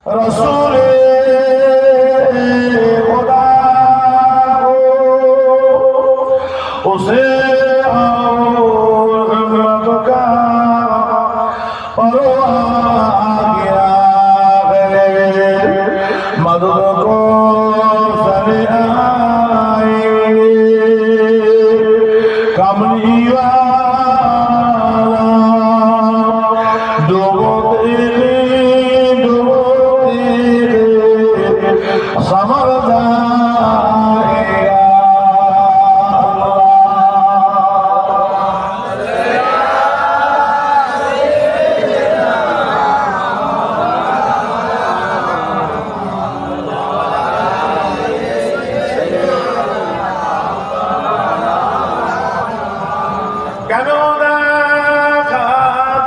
रसूले खुदा हो उसे हिम्मत का परवाह किया है मदद को सने आए कमली वाला डूबोते समर जाएगा কেন দেখা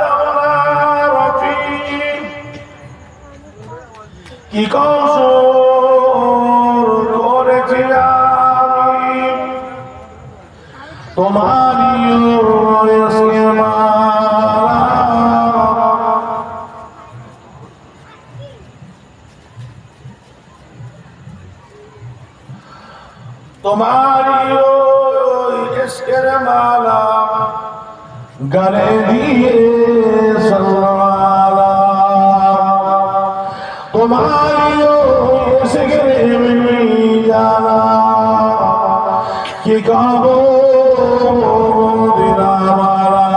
দাও না রফিক কি কৌশল করেছি আমি তোমারি तुम्हारी इश्क़ माला गले दिए सलवाला तुम्हारी इश्क़ में जाना कि कहो बिना माला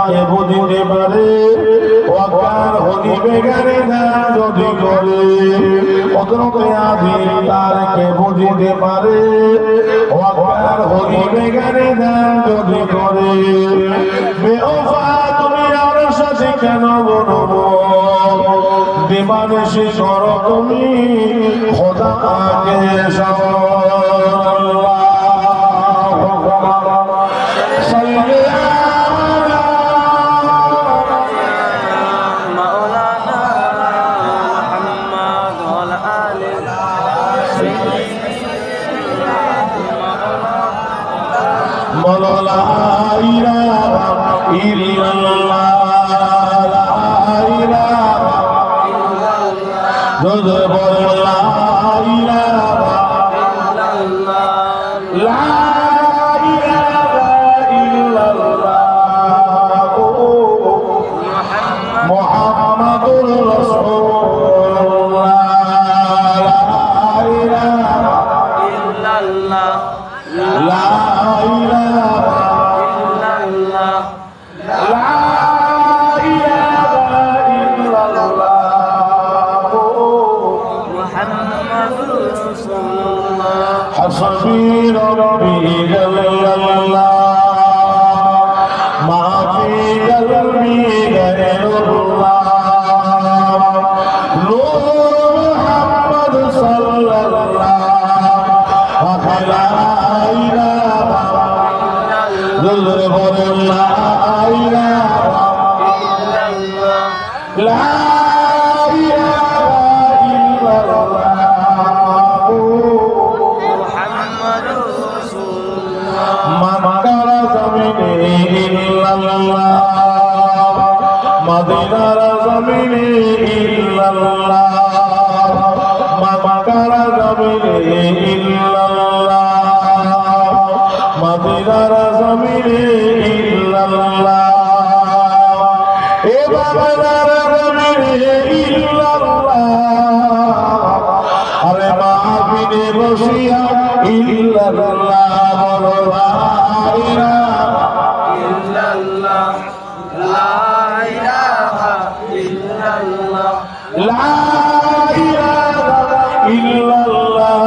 के बुझते पारे अज्ञान हदिबे गाने ना যদি করে অতনকে আদি তারকে বুঝতে পারে অজ্ঞান হদিবে গানে না যদি করে বেওফা তুমি আর সাথে কেন বলবো দিবানিশি করো তুমি খোদাকে সাল্লাল্লাহু لا إله إلا الله لا إله إلا الله لا إله إلا الله لا إله إلا الله محمد رسول الله لا إله إلا الله لا إله إلا الله لا إله إلا الله محمد رسول الله حسبي ربي جل الله ما في قلبي غير الله نور محمد صلى الله عليه মদিনার জমিনে ইল্লাল্লাহ মক্কার জমিনে ইল্লাল্লাহ মদিনার জমিনে ইল্লাল্লাহ এ বাংলার জমিনে ইল্লাল্লাহ আরে মাহফিলে বসিয়া ইল্লাল্লাহ বলো লা ইলাহা ইল্লাল্লাহ লা ইলাহা ইল্লাল্লাহ লা ইলাহা ইল্লাল্লাহ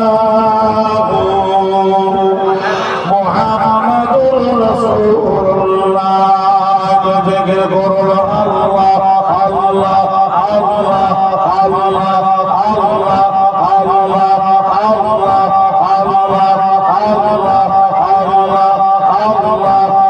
মুহাম্মাদুর রাসূলুল্লাহ জিকির করো আল্লাহ আল্লাহ আল্লাহ আল্লাহ আল্লাহ আল্লাহ আল্লাহ আল্লাহ আল্লাহ আল্লাহ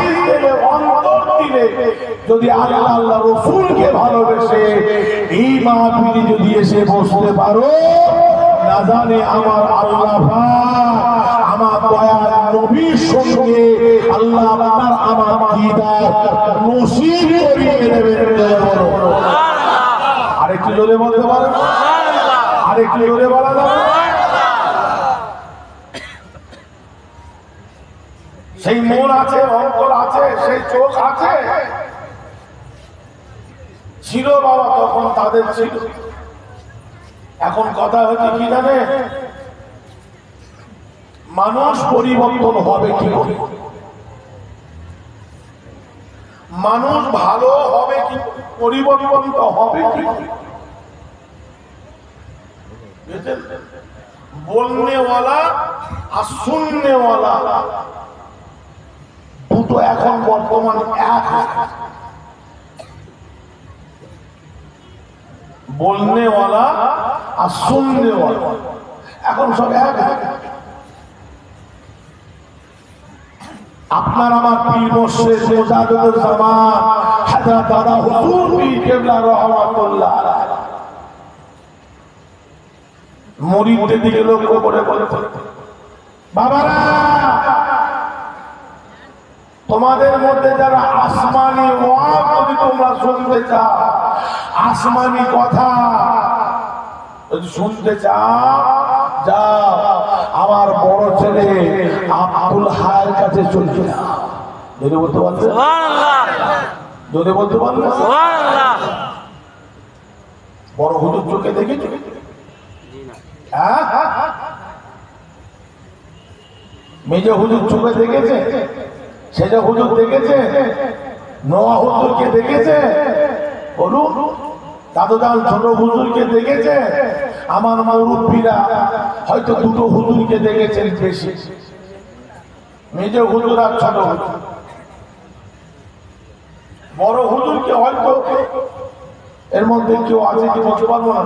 যদি আল্লাহ আল্লাহ রাসূলকে ভালোবেসে এই মাহফিলে যদি এসে বসতে পারো, না জানে আমার আল্লাহ পাক আমার দয়ার নবীর সঙ্গে আল্লাহ আপনার আমার দিদার নসিব করিয়ে দেবেন। আরেকটু জোরে বলতে পারেন? আরেকটু জোরে বলা যাবে? সেই মন আছে, অন্তর আছে, সেই চোখ আছে, ছিল বাবা তখন তাদের ছিল। এখন কথা হচ্ছে কি জানে, মানুষ পরিবর্তন হবে কি করে, মানুষ ভালো হবে কি, পরিবর্তন তো হবে কি। বলনেওয়ালা আর শুননেওয়ালা দুটো এখন বর্তমান এক। বলনেওয়ালা আর শুননেওয়ালা এখন সব এক। আপনার আমার পীর মুর্শিদ মুজাদ্দিদুল জামান হযরত দাদা হুজুর পীর কেবলা রাহমাতুল্লাহ আলাইহি মুরিদদের দিকে লক্ষ্য করে বলতেন, বাবারা তোমাদের মধ্যে যারা আসমানি ওয়াজ যদি তোমরা শুনতে চাও, আসমানি কথা যদি শুনতে চাও, যাও আমার বড় ছেলে আব্দুল হায়ের কাছে চলে যাও। যদি বলতে পারবে যদি বলতে পারবে বড় হুজুর চোখে দেখেছো? মেজো হুজুর চোখে দেখেছে? সেজা হুজুর দেখেছে? নোয়া হুজুরকে দেখেছে? বলুন। দাদুদাল ছোট হুজুরকে দেখেছে? আমার মুরব্বীরা হয়তো দুটো হুজুরকে দেখেছেন বেশি, মেজো হুজুর আর ছোট হুজুর। বড় হুজুরকে হয়তো এর মধ্যে কেউ আছে কি বলতে পারবো না।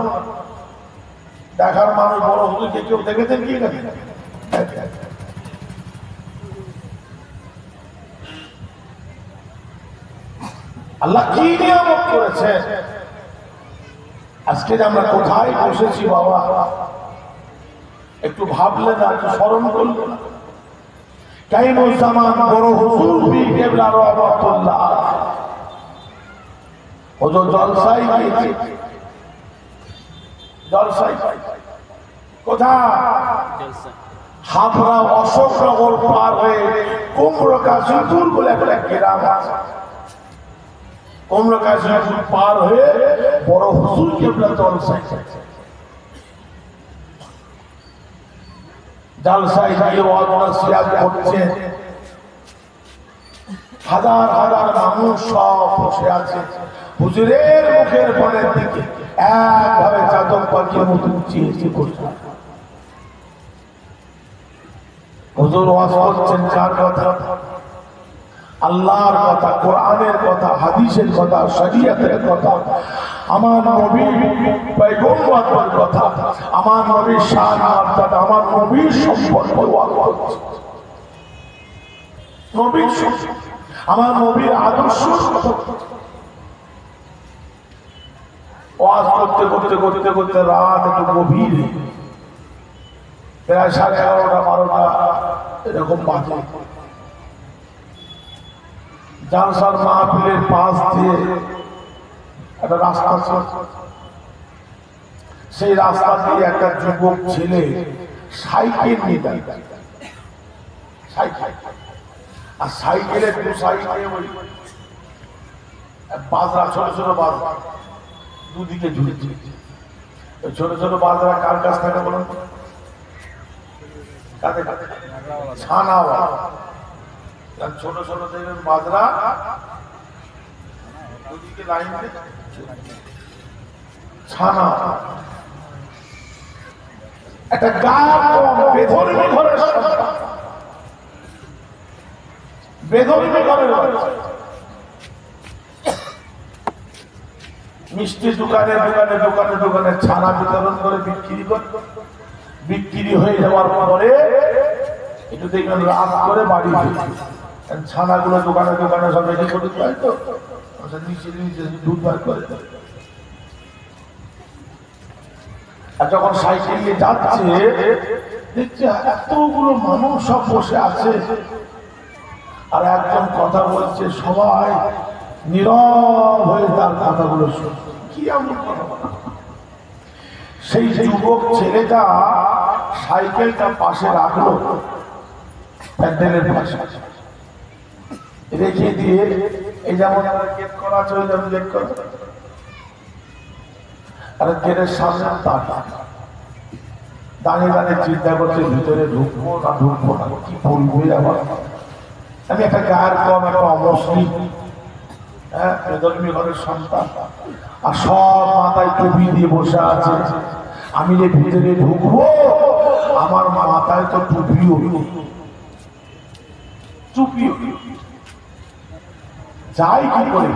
দেখার মানুষ বড় হুজুরকে কেউ দেখেছেন কি না? আল্লাহ কি নিয়ামত করেছে। আজকে আমরা কোথায় বসেছি বাবা, একটু ভাবলে না, একটু স্মরণ করলে না। কাইমুজ্জামান বড় হুজুর পীর কেবলা রাহমাতুল্লাহ হুজুর জলসায় গিয়েছে। জলসায় কোথায়? হাবড়া অশোকনগর পার হয়ে কুমড়ো কাশীপুর বলে একটা গ্রাম আছে। কুমড়ো কাশীপুর পার হয়ে বড় হুজুর কেবলা জলসায় জলসায় গিয়ে ওয়াজ নসিহত করছে। হাজার হাজার মানুষ সব বসে আছে। হুজুরের মুখের পরের দিকে একভাবে চাতক পাখির মতো উঁচিয়ে করছে। হুজুর ওয়াজ করছেন কার কথা? আল্লাহর কথা, কোরআনের কথা, হাদিসের কথা, শরীয়তের কথা, আমার নবীর পয়গম্বরের কথা, আমার নবীর শান মর্যাদা, আমার নবীর সম্পর্কে ওয়াজ করছে। নবীর আমার নবীর আদর্শ ওয়াজ করতে করতে করতে করতে রাত একটু গভীর, প্রায় 11:30 12টা এরকম বাজে। জালসার মাহফিলের পাশ দিয়ে একটা রাস্তা ছিল, সেই রাস্তা দিয়ে একটা যুবক ছেলে সাইকেল নিয়ে দাঁড়িয়ে, সাইকেল, আর সাইকেলের দু সাইডে ওই বাজরা, ছোট ছোট বাজরা দুদিকে ঝুলছে। ছোট ছোট বাজরা কার কাছ থেকে বলুন? ছানা ছোট ছোট দেখবেন বাজরা দুদিকে লাইন ছানা, একটা বেধর্মী ঘরের বেধর্মী ঘরের মিষ্টি দোকানে দোকানে দোকানে দোকানে ছানা বিতরণ করে বিক্রি হয়ে যাওয়ার পরে একটু দেখবেন রাত করে বাড়ি ছানাগুলো দোকানে দোকানে সব রেডি করে দেয় তো নিচে নিচে দুধ বার করে। আর যখন সাইকেল নিয়ে যাচ্ছে দেখছে এতগুলো মানুষ সব বসে আছে, আর একজন কথা বলছে, সবাই নীরব হয়ে তার কথাগুলো শুনছে। কি এমন কথা? সেই যুবক ছেলেটা সাইকেলটা পাশে রাখলো, প্যান্ডেলের পাশে রেখে দিয়ে, এই যেমন গেট করা আছে, ওই যেমন গেট করা, আর গেটের সামনে দাঁড়িয়ে দাঁড়িয়ে চিন্তা করছে, ভিতরে ঢুকবো না ঢুকবো না, কি বলবে আমার। আমি একটা গায়ের কম, একটা অমুসলিম, হ্যাঁ, বেদর্মী ঘরের সন্তান, আর সব মাথায় টুপি দিয়ে বসে আছে। আমি যে ভিতরে ঢুকবো, আমার মাথায় তো টুপিও টুপিও যাই কি করে।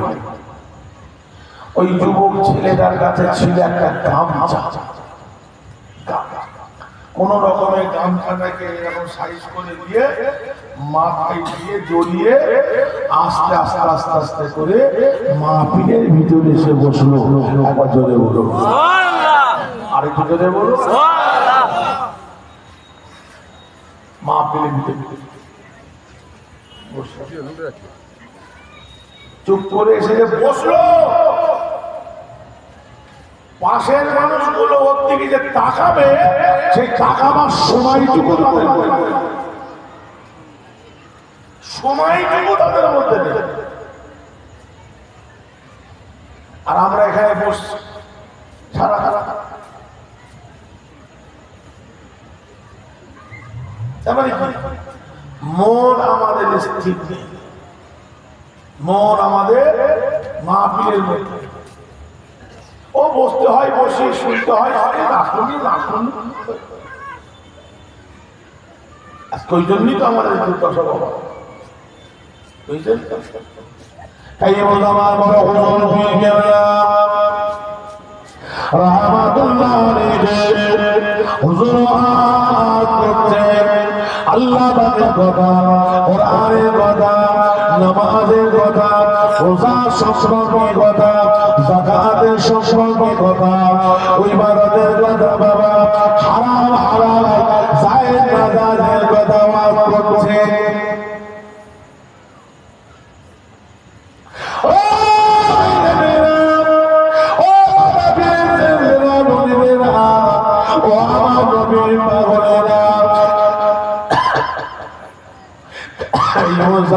ওই যুবক ছেলেটার কাছে ছিল একটা গামছা, কোন রকমের গামছাটাকে এরকম সাইজ করে দিয়ে মাথায় দিয়ে জড়িয়ে আস্তে আস্তে আস্তে আস্তে করে মাহফিলের ভিতরে এসে বসলো। একবার জোরে বলো, আরেকটু জোরে বলো। মাহফিলের ভিতরে চুপ করে এসে বসলো। পাশের মানুষগুলো ওর দিকে যে তাকাবে, সেই তাকাবার সময়টুকু তাদের মধ্যে নেই। আর আমরা এখানে বসছি সারা সারা, মন আমাদের স্থির নেই, মন আমাদের মাহফিলের মধ্যে। ও বসতে হয়, বসে শুনতে হয়, ওই জন্যই তো আমাদের দুর্দশা বাবা। তাই বলতো আমার বড় হুজুর পীর কেবলা রাহমাতুল্লাহ আলাইহি হুজুর আল্লাহ পাকের কথা, কোরআনের কথা, নামাজের কথা, রোজা সম্পর্কে কথা, যাকাতের সম্পর্কে কথা, ইবাদতের কথা, বাবা হারাম হালাল জায়েজ নাজায়েজের কথা ওয়াজ করছে।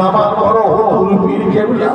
আমার বড় হুজুর পীর কেবলা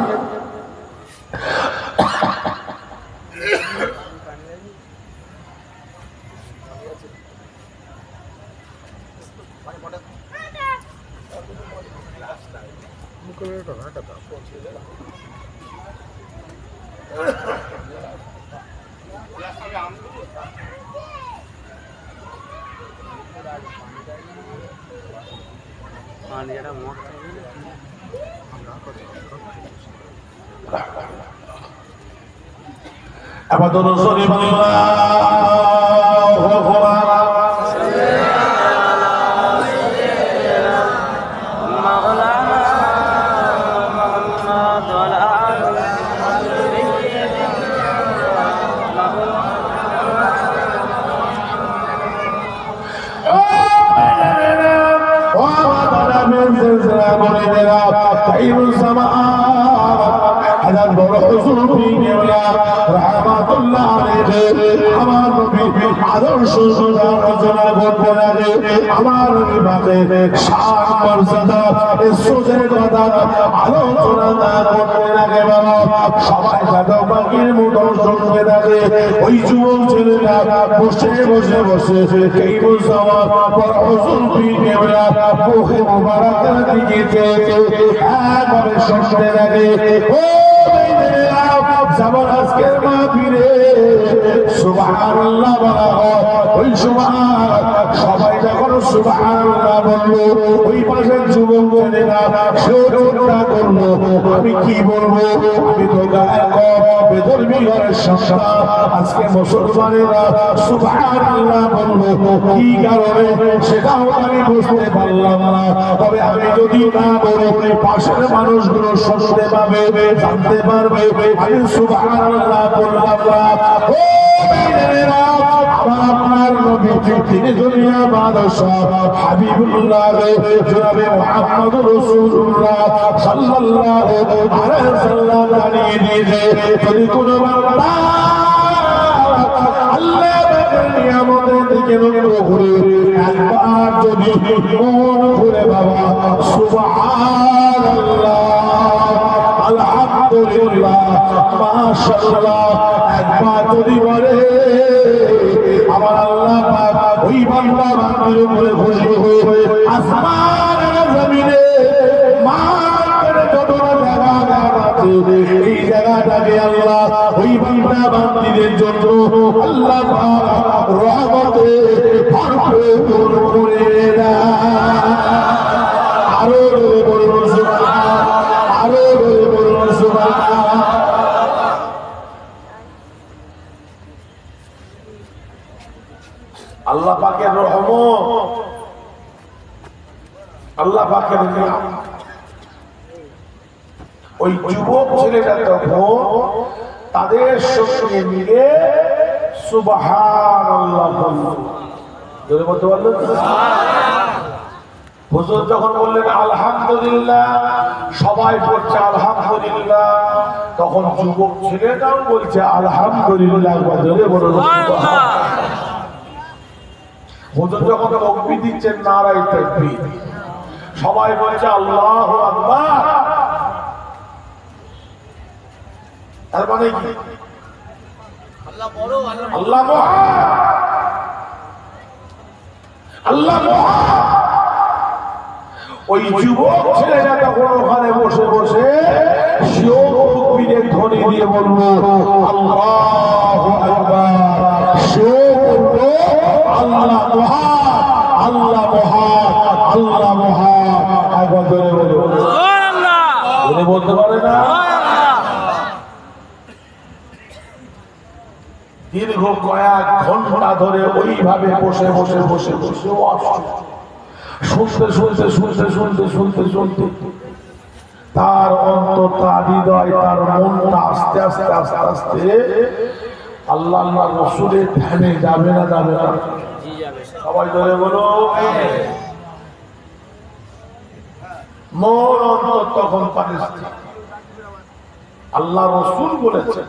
আবাদুর রাসূলুল্লাহ আমার নবী আদর্শ আলোচনা করতে লাগে, আমার শান মর্যাদা ইজ্জতের কথা আলোচনা করতে লাগে। বাবা সবাই জায়গা বাকির মতো শুনতে থাকে। ওই যুবক ছেলেরা বসে বসে বসে এই বলছে আমার বড় হুজুর পীর কেবলা মুখে মুবারকের দিকে একবারে শুনতে লাগে। ও যেমন আজকের মাহফিলে সুবহানাল্লাহ বলা হয়, ওই সময় সবাই যখন সুবহানাল্লাহ বললো, ওই পাশের যুবক ছেলেরা সেও চিন্তা করলো, আমি কি বলবো, আমি তো গায়ক বেদরবি ঘরের সন্তান, আজকে মুসলমানেরা সুবহানাল্লাহ বললো, কি কারণে সেটাও আমি বুঝতে পারলাম না। তবে আমি যদি না বলি, পাশের মানুষগুলো শুনতে পাবে, জানতে পারবে আমি সুবহানাল্লাহ বললাম না। ও মেয়েরা, আমার আপনার নবী তিনি দুনিয়া বাদশাহ হাবিবুল্লাহ জনাবে মুহাম্মদ রাসূলুল্লাহ সাল্লাল্লাহু আলাইহি ওয়াসাল্লাম জানিয়ে দিয়েছে, যদি কোনো বান্দা আল্লাহর নিয়ামতের দিকে লক্ষ্য করে একবার যদি মন করে বাবা সুবহানাল্লাহ আলহামদুলিল্লাহ মাশাআল্লাহ একবার যদি বলে, আমার আল্লাহ পাক ওই বান্দা বান্দির উপরে খুশি হয়ে আসমান আর জমিনে মাঠের যত জায়গা আছে এই জায়গাটাকে আল্লাহ ওই বান্দা বান্দিদের জন্য আল্লাহ পাক রহমতে ভরপুর করে দেয়। আরো বলুন সুবহানাল্লাহ, আরো বলুন সুবহানাল্লাহ। আল্লাহ পাকের রহমত, আল্লাহ পাকের নিয়ামত। ওই যুবক ছেলেটা তখন তাদের সঙ্গে মিলে সুবহানাল্লাহ বলল। যদি বলতে পারলেন, হুজুর যখন বললেন আলহামদুলিল্লাহ, সবাই বলছে আলহামদুলিল্লাহ, তখন যুবক ছেলেটাও বলছে আলহামদুলিল্লাহ। যদি বলুন হুজুর যখন তাকবীর দিচ্ছেন নারায়ে তাকবীর, সবাই বলছে আল্লাহু আকবার। তার মানে কি? আল্লাহ বড়, আল্লাহ মহান, আল্লাহ মহান। ওই যুবক ছেলেটা তখন ওখানে বসে বসে সেও তাকবীরের ধ্বনি দিয়ে বলল আল্লাহু আকবার। সেও বলল আল্লাহ মহান, আল্লাহ মহান, আল্লাহ মহান। একবার জোরে বলুন সুবহানাল্লাহ। জোরে বলতে পারে না? দীর্ঘ কয়েক ঘন্টা ধরে ওইভাবে বসে বসে বসে বসে শুনতে শুনতে শুনতে শুনতে শুনতে শুনতে তার অন্তর, তার হৃদয়, তার মনটা আস্তে আস্তে আস্তে আস্তে আল্লাহ আল্লাহ রাসূলের ধ্যানে যাবে না, যাবে না? সবাই ধরে বলো। মন অন্তর তখন পাকিস্তান। আল্লাহ রাসূল বলেছে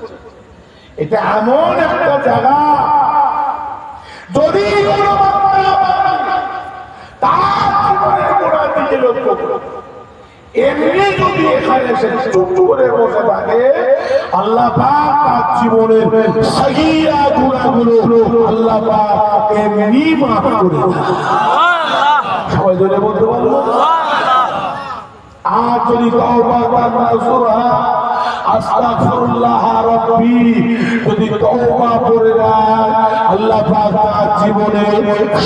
এটা এমন একটা জায়গা, যদি কোনো তার জীবনের গোড়ার দিকে লক্ষ্য করে এমনি যদি এখানে এসে চুপ করে বসে থাকে, আল্লাহ পাক তার জীবনের সগীরা গুনাহগুলো আল্লাহ পাক এমনি মাফ করে দেন। সবাই ধরে বলতে পারবো আর যদি তওবা করা আস্তাগফিরুল্লাহ রাব্বি যদি তওবা করে দেয়, আল্লাহ পাক তার জীবনে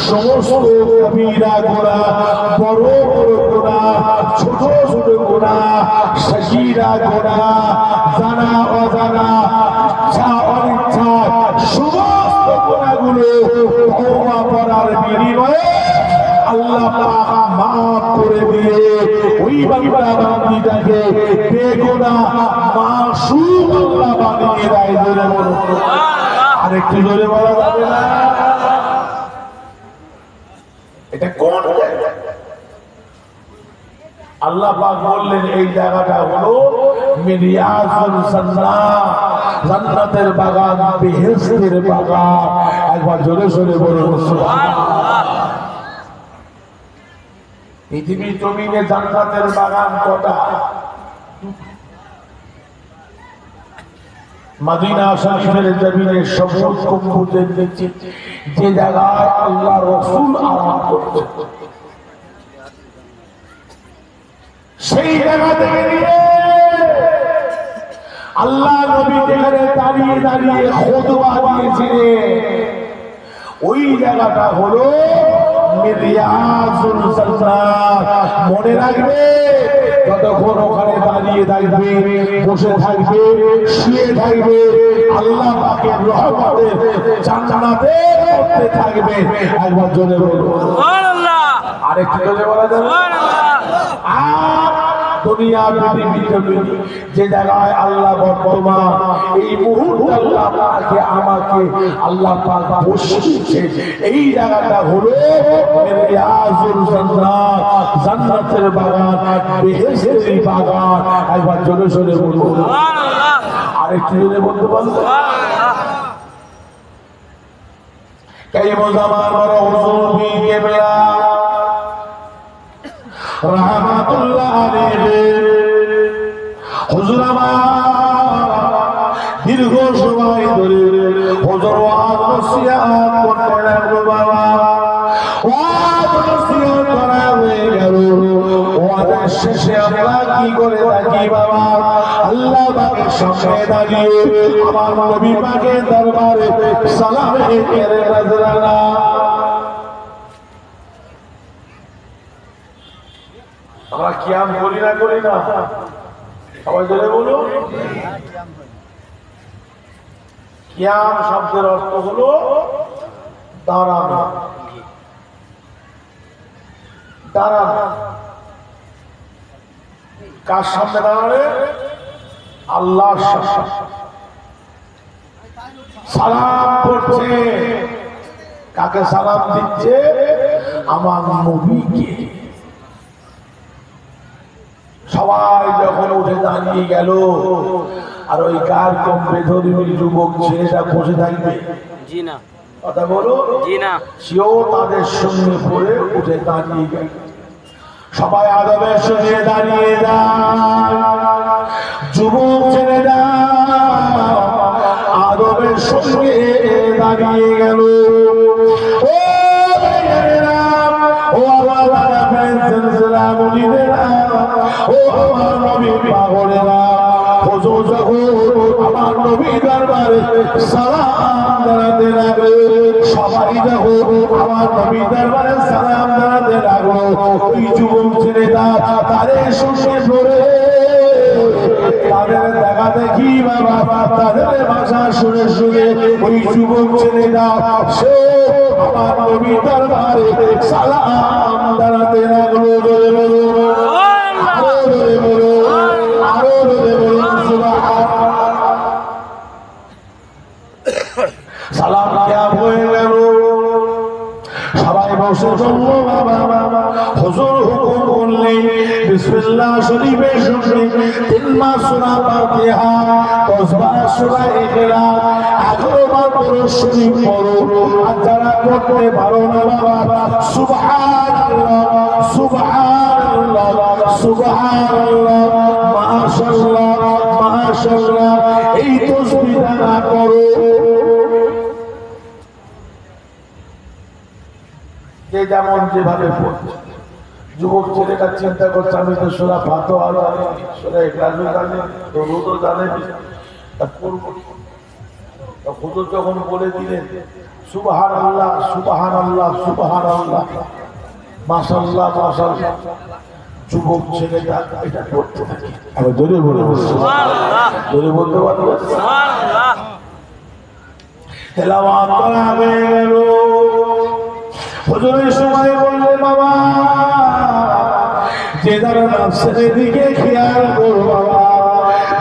সমস্ত কবিরা গুনাহ, বড় বড় গুনাহ, ছোট ছোট গুনাহ, সগীরা গুনাহ, জানা অজানা, ইচ্ছা অনিচ্ছা সমস্ত গুনাহগুলো তওবা করার বিনিময়ে আল্লাহ পাক মাফ করে দিয়ে ওই বান্দা বান্দীটাকে বেগুনাহ মাসুম আল্লাহ বানিয়ে দেয়। জোরে বলো সুবহানাল্লাহ। আরেকটু জোরে বলা যাবে না? এটা কোন জায়গা? আল্লাহ পাক বললেন এই জায়গাটা হলো মিরিয়াজুল জান্নাহ, জান্নাতের বাগান, বেহেশতের বাগান। একবার জোরে জোরে বলুন সুবহানাল্লাহ। পৃথিবীর জমিনে জান্নাতের বাগান কটা? মদিনা শরীফের জমিনে সবুজ গম্বুজের নিচে যে জায়গায় আল্লাহ রাসূল আরাম করতেন, সেই জায়গা থেকে নিয়ে আল্লাহ নবী যেখানে দাঁড়িয়ে দাঁড়িয়ে খুতবা দিয়েছিলেন ওই জায়গাটা হলো রিয়াজুল জান্নাত। মনে রাখবে যতক্ষণ ওখানে দাঁড়িয়ে থাকবে, বসে থাকবে, শুয়ে থাকবে, আল্লাহ পাকের রহমতের জান্নাতে করতে থাকবে। একবার জোরে বলুন সুবহানাল্লাহ। আরেকটু জোরে বলা যাবে সুবহানাল্লাহ। আর দুনিয়া পৃথিবীতে যে জায়গায় আল্লাহ বর্তমান এই মুহূর্তে আল্লাহ পাকে আমাকে আল্লাহ পাক বসিয়েছে এই জায়গাটা হলো রিয়াজুল জান্নাত, জান্নাতের বাগান, বেহেশতের বাগান। একবার জোরে জোরে বলুন সুবহানাল্লাহ। আরেকটু জোরে বলতে পারবেন সুবহানাল্লাহ। কাইমো জামান বড় হুজুর বি কেবলা রাহমাতুল্লাহ আলাইহি হুজুর আমার দীর্ঘ সময় ধরে হুজুর ওয়াজ নসিহত করতে লাগলো। বাবা ওয়াজ নসিহত করা হয়ে গেল। ওয়াজের শেষে আমরা কি করে থাকি বাবা, আল্লাহ পাকের সামনে দাঁড়িয়ে আমার নবী পাকের দরবারে সালামে কেরে নজরানা। আমরা কিয়াম করি না করি না? সবাই জোরে বলো। কিয়াম শব্দের অর্থ হলো দাঁড়ানো, দাঁড়ানো। কার সামনে দাঁড়ালে? আল্লাহর সামনে। সালাম করছে, কাকে সালাম দিচ্ছে? আমার নবীকে। সবাই যখন উঠে দাঁড়িয়ে গেল আর ওই কার কম্পে ধর্মী যুবক ছেলেটা বসে থাকবে? জি না। কথা বলো। জি না। সেও তাদের সঙ্গে পড়ে উঠে দাঁড়িয়ে গেল। সবাই আদবের সঙ্গে দাঁড়িয়ে যায়। যুবক ছেলেরা আদবের সঙ্গে দাঁড়িয়ে গেল। ও ভাইয়েরা, ও আল্লাহর ফেরেশতারা, মুনিরেরা, ও আমার নবীর পাগলেরা, হুজুর যখন আমার নবীর দরবারে সালাম জানাতে লাগলো, সবাই যখন আমার নবীর দরবারে সালাম জানাতে লাগলো, ওই যুবক ছেলেটা তাদের সঙ্গে পড়ে তাদের দেখা দেখি বাবা, তাদের ভাষা শুনে শুনে ওই যুবক ছেলেটা সে আমার নবীর দরবারে সালাম জানাতে লাগলো। জোরে বলুন, আরো জোরে বলুন, আরো জোরে বলুন সুবহানাল্লাহ। সালাম দেয়া হয়ে গেল, সবাই বসে পড়ল। বাবা হুজুর হুকুম করলেন বিসমিল্লাহ শরীফের সঙ্গে 3 বার সূরা ফাতিহা, 10 বার সূরা ইখলাস, 11 বার পুরো শরীফ পড়ো। আর যারা পড়তে পারো না বাবা সুবহানাল্লাহ, সুবহানাল্লাহ, সুবহানাল্লাহ, মাশাআল্লাহ, মাশাআল্লাহ এই তাসবিহটা করো। যে যেমন যেভাবে পড়ছে। যুবক ছেলেটা চিন্তা করছে আমি তো সূরা ফাতিহা জানি, সূরা ইখলাস জানি, দরুদও জানি, তা পড়ব। তো হুজুর যখন বলে দিলেন সুবহানাল্লাহ, সুবহানাল্লাহ, সুবহানাল্লাহ, মাশাআল্লাহ, মাশাআল্লাহ, যুবক ছেলেটা এটা পড়তে থাকে। আমি জোরে বলবো সুবহানাল্লাহ, জোরে বলতে পারবো সুবহানাল্লাহ। তেলাওয়াত করা হয়ে গেল। হুজুরের সময় বললেন বাবা যে যারা নফসের দিকে খেয়াল করো বাবা,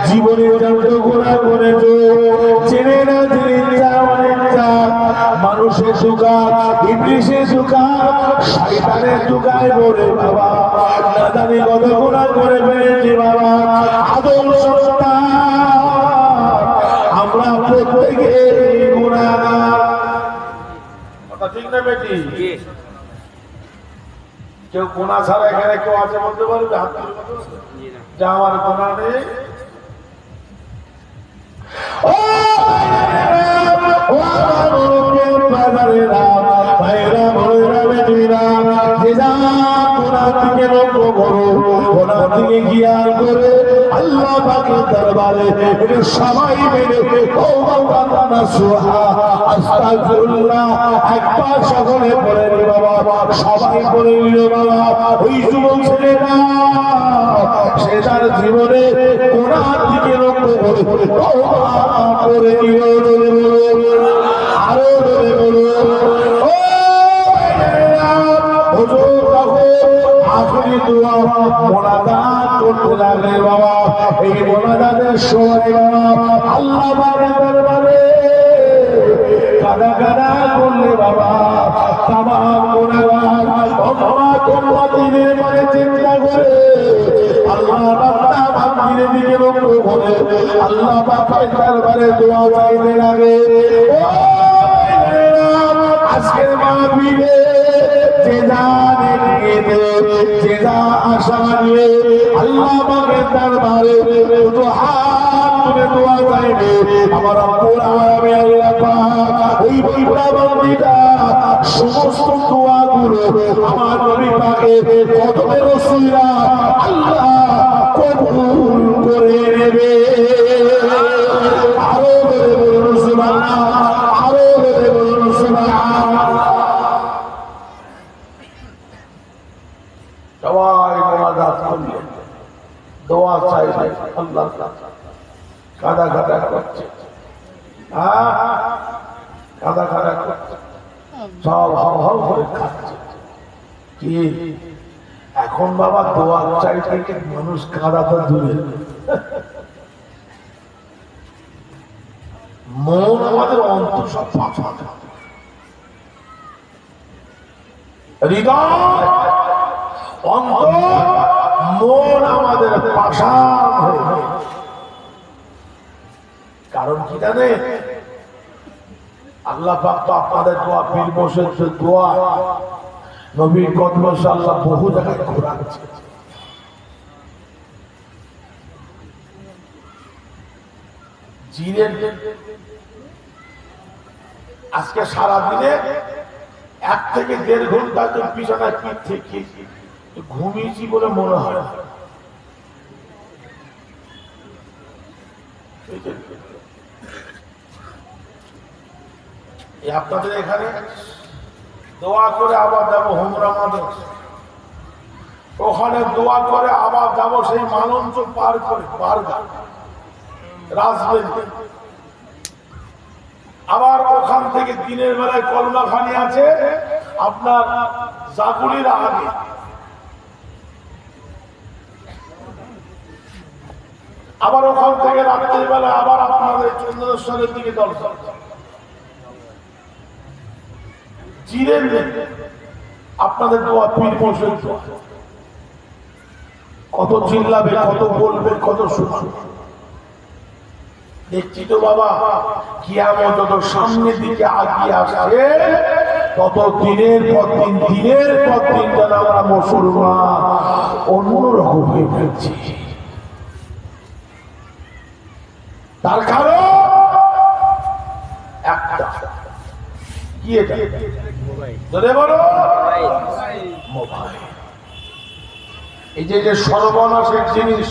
জীবনে যত গুনাহ করেছো জেনে না জেনে যা মানুষের ধোঁকা, ইবলিসের ধোঁকা, শয়তানের ধোঁকায় পড়ে বাবা না জানি কত গুনাহ করে ফেলেছি বাবা। আদম সন্তান আমরা প্রত্যেকে গুনাহগার। ঠিক না বেটি? কেউ গুনাহ ছাড়া এখানে কেউ আছে বলতে পারবে? হাত যা আমার গুনাহ নেই। ও ভাইরা ভাইরা বেটিরা, যে যা গুনাহ থেকে লক্ষ্য করো, গুনাহ থেকে খেয়াল করে আল্লাহ পাকের দরবারে এটা সবাই মিলে তওবা করো নাসুহা আস্তাগফিরুল্লাহ একবার সকলে পড়ে নি বাবা সবাই পড়ে নিল বাবা ওই যুবক ছেলেটা সে তার জীবনে কোরআন থেকে লক্ষ্য করে তওবা করে নিল আরো জোরে বলো ও হুজুর আখেরি দোয়া মোনাজাত করতে লাগলেন বাবা এই মোনাজাতের সময় বাবা আল্লাহ পাকের দরবারে কাদা কাদা করলে বাবা তামাম গুনাহগার উম্মতের মনে চিন্তা করে আল্লাহ বান্দা বান্দির দিকে লক্ষ্য করে আল্লাহ পাকের দরবারে দোয়া চাইতে লাগে আজকের মাহফিলে যে জানে যে যা আশা নিয়ে আল্লাহ পাকের দরবারে তো হাত তুলে দোয়া চাইবে আমার রব্বুল আলামিন আল্লাহ পাক ওই বইটা বান্দিটা সমস্ত দোয়াগুলো আমার নবী পাকের কদমে রাসূলরা আল্লাহ কবুল করে নেবে আরো বলে বলুন সুবহানাল্লাহ আরো বলে বলুন সুবহানাল্লাহ সবাই মোনাজাত করলেন দোয়া চাইলেন আল্লাহর কাছে কাদা কাদা করছে কাদা কাদা করছে সব হল হল করে খাচ্ছে কি এখন বাবা দোয়া চাইতে মানুষ কাদাটা দূরে মন আমাদের অন্তর সব ফাঁকা হৃদয় অন্তর মন আমাদের পাষাণ হয়ে কারণ কি জানে আল্লাহ পাক তো আপনাদের দোয়া পীর মুর্শিদের দোয়া নবীর কদমে আল্লাহ বহু জায়গায় ঘোরাচ্ছে জিনের আজকে সারাদিনে 1 থেকে 1.5 ঘন্টা তো বিছানায় পিঠ থেকে ঘুমিয়েছি বলে মনে হয় আপনাদের এখানে দোয়া করে আবার যাবো হোমরা মাদ্রাস ওখানে দোয়া করে আবার যাবো সেই মালঞ্চ পার করে পারগা রাজবেন্দ্র আবার ওখান থেকে দিনের বেলায় কলমাখানি আছে আপনার জাগুলির আগে আবার ওখান থেকে রাত্রের বেলায় আবার আপনাদের চন্দ্রেশ্বরের দিকে দর্শন চিরেন আপনাদের দোয়া পীর মুর্শিদ কত চিল্লাবে কত বলবে কত শুনবে দেখছি তো বাবা কিয়ামত যত সামনের দিকে আগিয়ে আসছে তত দিনের পর দিন যেন আমরা মুসলমান অন্যরকম হয়ে ফেলছি তার কারণ একটা কি এটা ধরে বলো মোবাইল এই যে সর্বনাশের জিনিস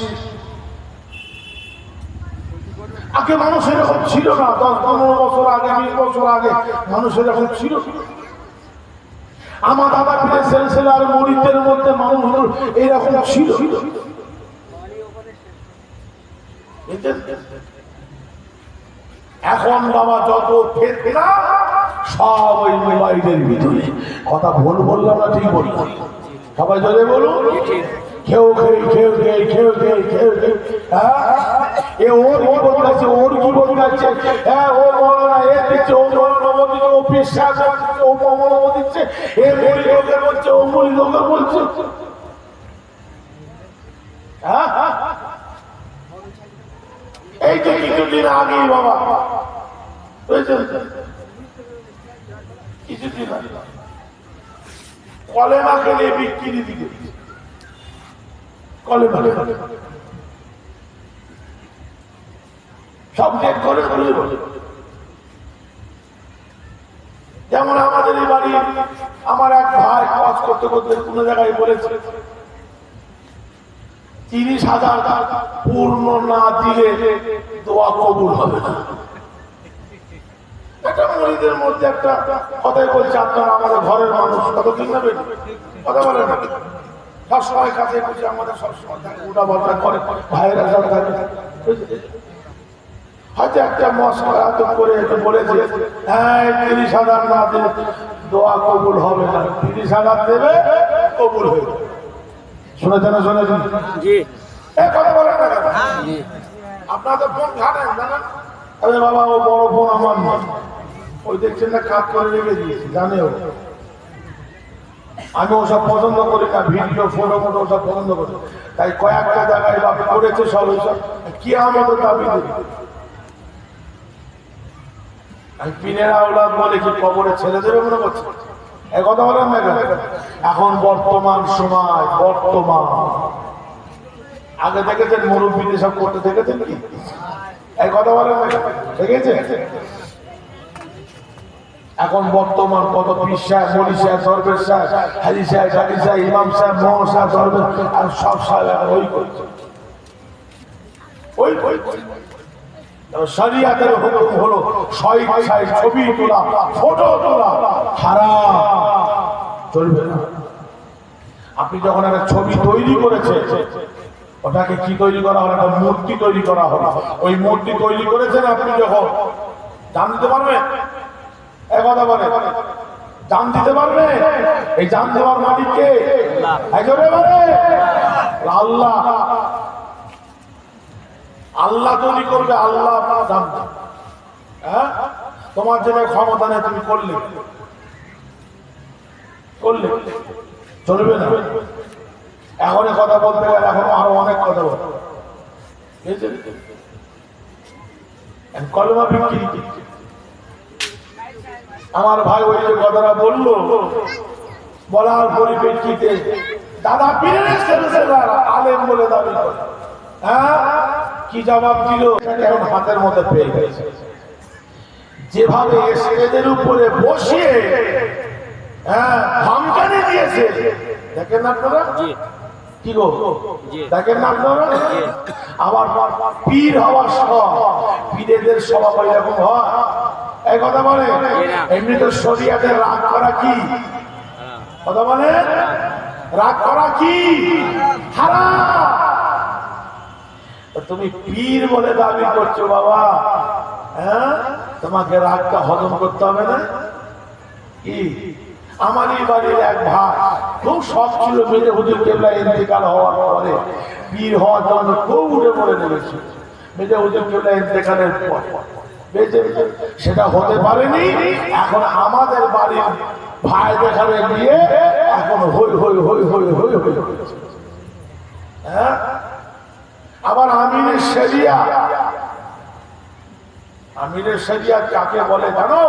আগে মানুষ এরকম ছিল না 10-15 বছর আগে 20 বছর আগে মানুষ এরকম ছিল আমার দাদা পীরের সিলসিলার মুরিদের মধ্যে মানুষ এরকম ছিল এখন বাবা যত ফেতনা সব ওই মোবাইলের ভিতরে কথা ভুল বললাম না ঠিক বললাম সবাই জোরে বলুন কেউ এ ওর কি বলছে ওর কি বলছে হ্যাঁ ও মৌলানা এ দিচ্ছে ও মৌলানা দিচ্ছে ও বিশ্বাস ও মৌলানা দিচ্ছে এ মুড়ি লোকের বলছে ও মুড়ি লোকের বলছে এই যে কিছুদিন আগেই বাবা কিছুদিন আগে কলেমা খেলে বিক্রি দিকে কলেমা সব চেক করে যেমন আমাদের এই বাড়ি আমার এক ভাই কাজ করতে করতে কোন জায়গায় বলেছে 30,000 পূর্ণ না দিলে দোয়া কবুল হবে না। একটা মুরিদের মধ্যে একটা কথাই বলছে, আপনারা আমাদের ঘরের মানুষ, কতদিন নেবেন কথা বলেন না, সবসময় কাছে বলছে আমাদের সবসময় উঠা বসা করে ভাইয়েরা সব থাকে। হয়তো একটা মশলা করে বলেছে, হ্যাঁ 30,000 না দিলে দোয়া কবুল হবে না, 30,000 দেবে কবুল হবে। শুনেছেন না শুনেছেন? জি কথা বলেন না কেন? জি আপনারা তো ফোন ঘাটেন জানেন? আরে বাবা ও বড় ফোন আমার নয়, ওই দেখছেন না কাজ করে রেখে দিয়েছি, জানেও। আমি ওসব পছন্দ করি না, ভিডিও ফটো ফটো ওসব পছন্দ করি, তাই কয়েকটা জায়গায় বাপ করেছে সব ওইসব কি আমাদের দাবি দেবে। আমি পিনের আওলাদ বলে কি কবরে ছেড়ে দেবে মনে করছি? এই কথা বলেন না কেন? এখন বর্তমান সময়, বর্তমান আগে দেখেছেন মুরব্বীদের সব করতে দেখেছেন কি? এই কথা বলেন না কেন? দেখেছেন? এখন বর্তমান কত পীর সাহেব, মলি সাহেব, দরবেশ সাহেব, হাজি সাহেব, হাজি সাহেব, ইমাম সাহেব, মোহন সাহেব, দরবেশ আর সব সাহেব ওই করছে, ওই শরিয়াতের হুকুম হলো স্বেচ্ছায় ছবি তোলা, ফটো তোলা হারাম, চলবে না। আপনি যখন একটা ছবি তৈরি করেছে, ওটাকে কি তৈরি করা হলো? একটা মূর্তি তৈরি করা হলো। ওই মূর্তি তৈরি করেছেন আপনি যখন, জান দিতে পারবেন? এক কথা বলে, জান দিতে পারবে? এই জান দেওয়ার মালিক কে? আল্লাহ। আল্লাহ তৈরি করবে, আল্লাহ জান। হ্যাঁ, তোমার জন্য ক্ষমতা নেই, তুমি করলে করলে চলবে না। এখন কথা বলতে গেলে এখন আরো অনেক কথা বলতে, কলমা বিক্রি। আমার ভাই ওই যে কথাটা বললো, বলার পরিপ্রেক্ষিতে দাদা পীরের আলেম বলে দাবি করে, হ্যাঁ কি জবাব দিল? এখন হাতের মধ্যে পেয়ে গেছে। যেভাবে স্টেজের উপরে বসিয়ে হ্যাঁ ধমকানি দিয়েছে, দেখেন আপনারা কি গো, দেখেন না আপনারা? আবার পীর হওয়ার সব পীরেদের স্বভাব এরকম হয়, এই কথা বলে। এমনি তো শরিয়াতের রাগ করা কি কথা বলে, রাগ করা কি হারাম। তুমি পীর বলে দাবি করছো বাবা, হ্যাঁ তোমাকে রাগটা হজম করতে হবে না কি? আমারই বাড়ির এক ভাই খুব শখ ছিল মেজে হুজুর কেবলা ইন্তেকাল হওয়ার পরে পীর হওয়ার জন্য খুব উঠে পড়ে নেমেছে। মেজে হুজুর কেবলা ইন্তেকালের পর সেটা হতে পারেনি। এখন আমাদের বাড়ির ভাই দেখানে গিয়ে এখন হই হই হই হই হই হই হয়েছে। হ্যাঁ, আবার আমিরের শরিয়া, আমিরের শরিয়া কাকে বলে জানো?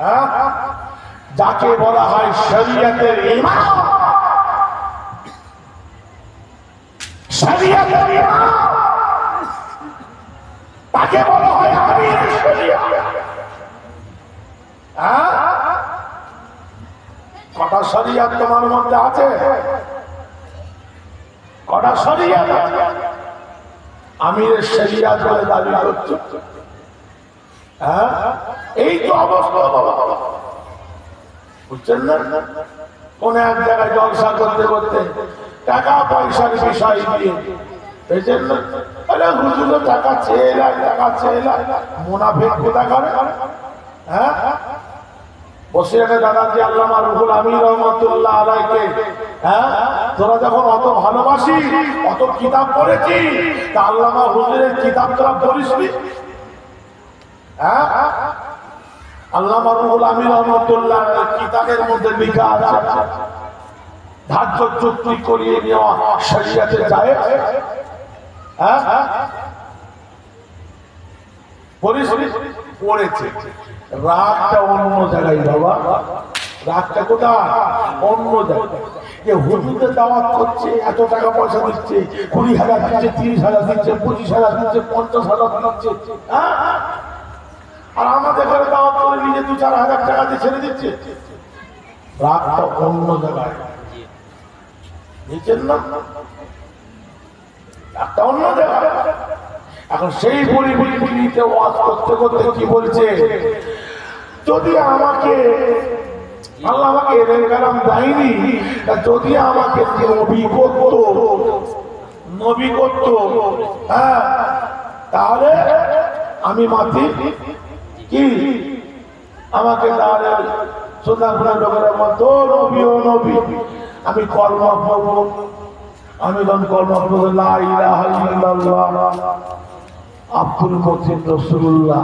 হ্যাঁ, যাকে বলা হয় শরিয়াতের ইমাম, শরিয়াতের ইমাম তাকে বলা হয় আমিরের শরিয়া। হ্যাঁ, কটা শরিয়াত তোমার মধ্যে আছে? কটা শরিয়াত আছে? আমিরের শরিয়াত বলে দাবি করছে। হ্যাঁ, এই তো অবস্থা বাবা, বুঝছেন না? কোন এক জায়গায় জলসা করতে করতে টাকা পয়সার বিষয় দিয়ে বুঝছেন না? আরে হুজুর টাকা চেয়ে টাকা চেয়ে মুনাফিক কোথা করে। হ্যাঁ, বসিরাটে দাদাজি আল্লামা রুহুল আমিন রহমাতুল্লাহ আলাইকে, হ্যাঁ তোরা যখন অত ভালোবাসি, অত কিতাব পড়েছি, তা আল্লামা হুজুরের কিতাব তোরা পড়িসনি? হ্যাঁ, আল্লামা রুহুল আমিন রহমাতুল্লাহ কিতাবের মধ্যে লেখা আছে ধার্য চুক্তি করিয়ে নেওয়া শরিয়াতে যায়। হ্যাঁ, পড়েছে। রাগটা অন্য জায়গায় বাবা, রাগটা কোথায়? অন্য জায়গায়। যে হুজুরদের দাওয়াত করছে, এত টাকা পয়সা দিচ্ছে, 20,000 দিচ্ছে, 30,000 দিচ্ছে, 25,000 দিচ্ছে, 50,000 দিচ্ছে, আর আমাদের ঘরে দাওয়াত করে নিজে 2-4 হাজার টাকা দিয়ে ছেড়ে দিচ্ছে। রাগটা অন্য জায়গায়, বুঝছেন না? একটা অন্য জায়গা। এখন সেই পরিপ্রেক্ষিতে ওয়াজ করতে করতে কি বলছে, যদি আমাকে আল্লাহ আমাকে এদের কালাম দেয়নি, যদি আমাকে নবী করত, হ্যাঁ, তাহলে আমি মাটি কি আমাকে তাহলে সোনাপুরা লোকের মতো নবী ও নবী আমি কর্ম করব, আমি যখন কর্ম করব লা ইলাহা ইল্লাল্লাহ আব্দুল মতিন রাসূলুল্লাহ,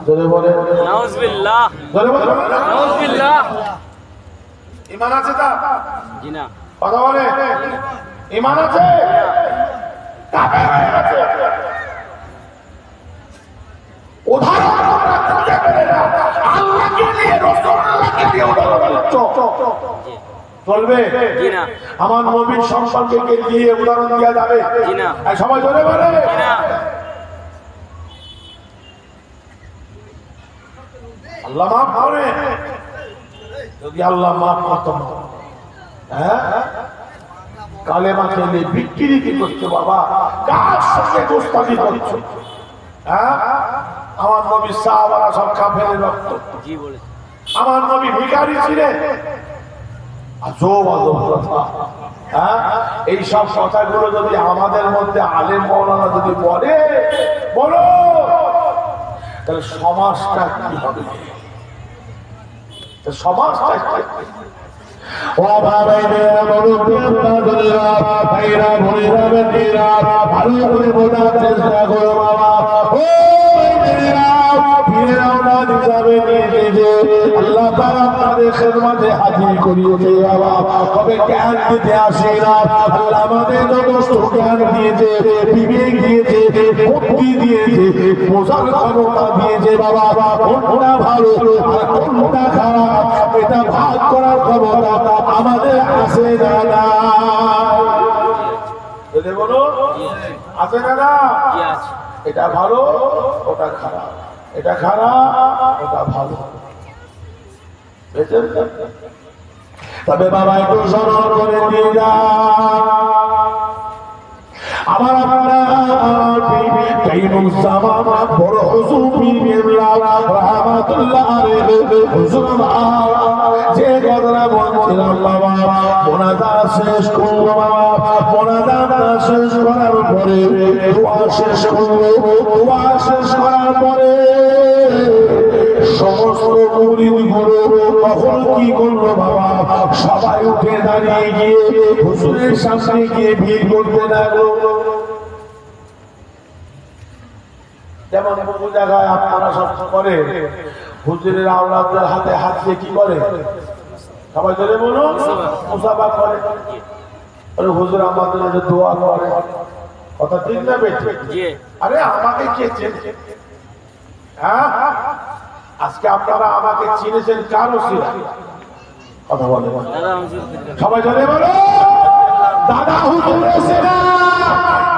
জোরে বলে নাউজুবিল্লাহ, জোরে বলে নাউজুবিল্লাহ। ঈমান আছে তা? জি না। কথা বলে ঈমান আছে? কাফের হয়ে গেছে। উদাহরণ তোমরা খুঁজে পেলে না, আল্লাহকে নিয়ে রাসূলুল্লাহকে নিয়ে উদাহরণ দিচ্ছ, চলবে? জি না। আমার নবীর সম্পর্কে গিয়ে উদাহরণ দেওয়া যাবে? জি না। সবাই জোরে বলে জি না। আল্লাহ মাফ করে, যদি আল্লাহ মাফ করতো না, হ্যাঁ, কালেমা খেলে বিক্রি কি করছো বাবা, কার সঙ্গে দোস্তানি করছো? হ্যাঁ, আমার নবী সাহাবারা সব কাফেরের রক্ত, জি বলেছে। আমার নবী ভিখারি ছিলেন, আজব আজব কথা। হ্যাঁ, এই সব কথাগুলো যদি আমাদের মধ্যে আলেম মাওলানা যদি বলে, বলো তাহলে সমাজটা কি হবে? সমাজটা কি? ও ভাইরা বন্ধুরা, ভাইরা বোনেরা, বেটিরা, ভালো করে বোঝার চেষ্টা করো বাবা। ও ভাইরা, পীরেরাও না দিতে নিয়ে আল্লাহ তাআলা আপনাদের খেদমতে হাজির করিয়েছে বাবা। কবে জ্ঞান দিতে আসে না, আল্লাহ আমাদের যথেষ্ট জ্ঞান দিয়েছে, বিবেক দিয়েছে, বুদ্ধি দিয়েছে, বোঝার ক্ষমতা দিয়েছে বাবা। কোনটা ভালো আর কোনটা খারাপ এটা ভাগ করার ক্ষমতা আমাদের আছে না? না বলো, আছে না? এটা ভালো, ওটা খারাপ, এটা খারাপ, ওটা ভালো। তবে বাবা একটু স্মরণ করে দিয়ে যা, আমার বড় হুজুর রাহমাতুল্লাহ আলাইহি হুজুর যে কথাটা বলছিলাম বাবা, মোনাজাত শেষ করলো বাবা। মোনাজাত শেষ করার পরে দোয়া শেষ করলো, দোয়া শেষ করার পরে সমস্ত মুরিদগুলো তখন কি করলো বাবা, সবাই উঠে দাঁড়িয়ে গিয়ে হুজুরের সামনে গিয়ে ভিড় করতে লাগলো। যেমন বহু জায়গায় আপনারা সব করে হুজুরের আওলাদদের হাতে হাত দিয়ে কি করে, সবাই ধরে বলুন, মুসাফা করে। হুজুর আমাদের দোয়া করে, কথা ঠিক না বেঠিক? আরে আমাকে কে চেনে? হ্যাঁ, আজকে আপনারা আমাকে চিনেছেন কার ওসিলা? কথা বলে সবাই ধরে বলো, দাদা হুজুর ওসিলা।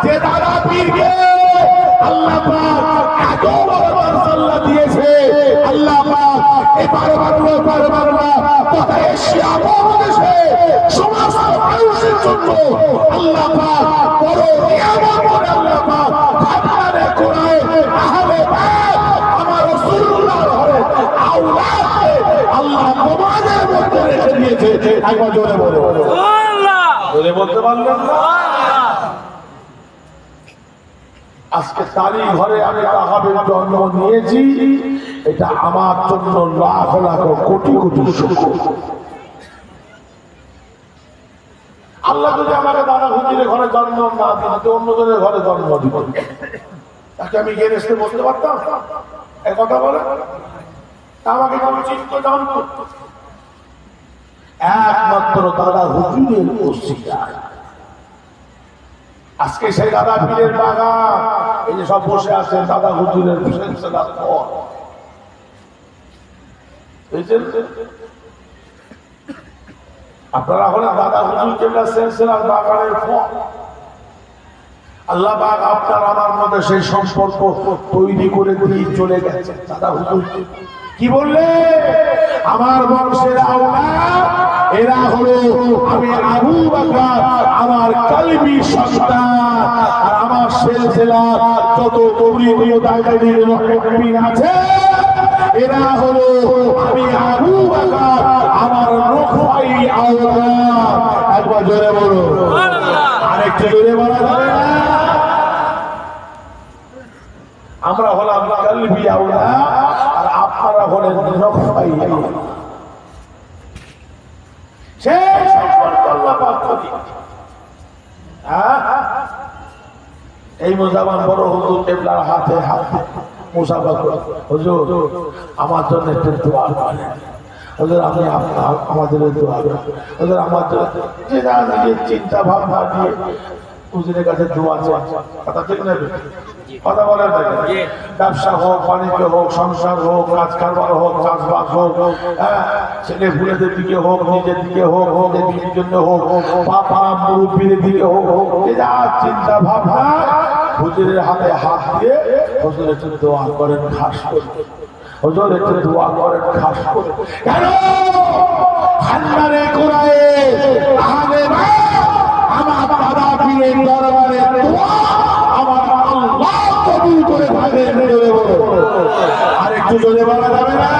যে দাদা পীরকে আল্লাহ পাক এত বড় মার্শাল্লাহ দিয়েছে, আল্লাহ পাক এবার তথা এশিয়া মহাদেশে সমস্ত মানুষের জন্য আল্লাহ পাক বড় নিয়ামত করে আল্লাহ পাক খাতারে কোরআন আহলে বাইত আমার রাসূলুল্লাহর ঘরে আওলাদকে আল্লাহ তোমাদের মধ্যে রেখে দিয়েছে। একবার জোরে বলো সুবহানাল্লাহ। জোরে বলতে পারলেন না? আজকে তারই ঘরে আমি তাহাবের জন্ম নিয়েছি, এটা আমার জন্য লাখ লাখ কোটি কোটি শুকর। আল্লাহ যদি আমাকে দাদা হুজুরের ঘরে জন্ম না দিত, অন্যজনের ঘরে জন্ম দিত, তাকে আমি গেরেস্তে বসতে পারতাম? এই কথা বলে আমাকে কোন চিন্তা জানত একমাত্র দাদা হুজুরের ওসিলায়। আজকে সেই দাদা পীরের বাগান, এই যে সব বসে আছে দাদা হুজুরের আপনারা হলেন দাদা হুজুর যেটা সিলসিলার বাগানের ফল। আল্লাহ পাক আপনার আমার মধ্যে সেই সম্পর্ক তৈরি করে দিয়ে চলে গেছে। দাদা হুজুর কি বললে, আমার বংশের আওলাদ এরা হলো আমি আবু বকর, আমার কলবি সন্তান, আর আমার সিলসিলা যত মুরিদ আছে এরা হলো আমি আবু বকর আমার রুখাই আওলাদ। একবার জোরে বলো, আরেকটু জোরে বলা যাবে না? আমরা হলাম কলবি আওলাদ আর আপনারা হলেন রুখাই আওলাদ। সেই সম্পর্ক আল্লাহ পাক করে। এই মুজাবান বড় হুজুর কেবলার হাতে হাত মুসাফা করে, হুজুর আমার জন্য একটু দোয়া করেন, হুজুর আমি আপনার আমাদের দোয়া করেন, হুজুর আমার জন্য যে যা নিজের চিন্তা ভাবনা দিয়ে হুজুরের কাছে দোয়া চাই। কথা ঠিক না? কথা বলেন না? ব্যবসা হোক, বাণিজ্য হোক, সংসার হোক, কাজ কারবার হোক, চাষবাস হোক, ছেলে ফুলেদের দিকে হোক, নিজের দিকে হোক, নিজের দিকের জন্য হোক, বাবা মুরব্বীদের দিকে হোক, যে যা চিন্তা ভাবনা হুজুরের হাতে হাত দিয়ে হুজুর একটু দোয়া করেন খাস করে, হুজুর একটু দোয়া করেন খাস করে। কেন খান্নারে কোরআনে আহলে আমার দাদা পীরের দরবারে দোয়া আমার আল্লাহ কবুল করে ভাগে জোরে বলো, আর একটু জোরে বলা যাবে না?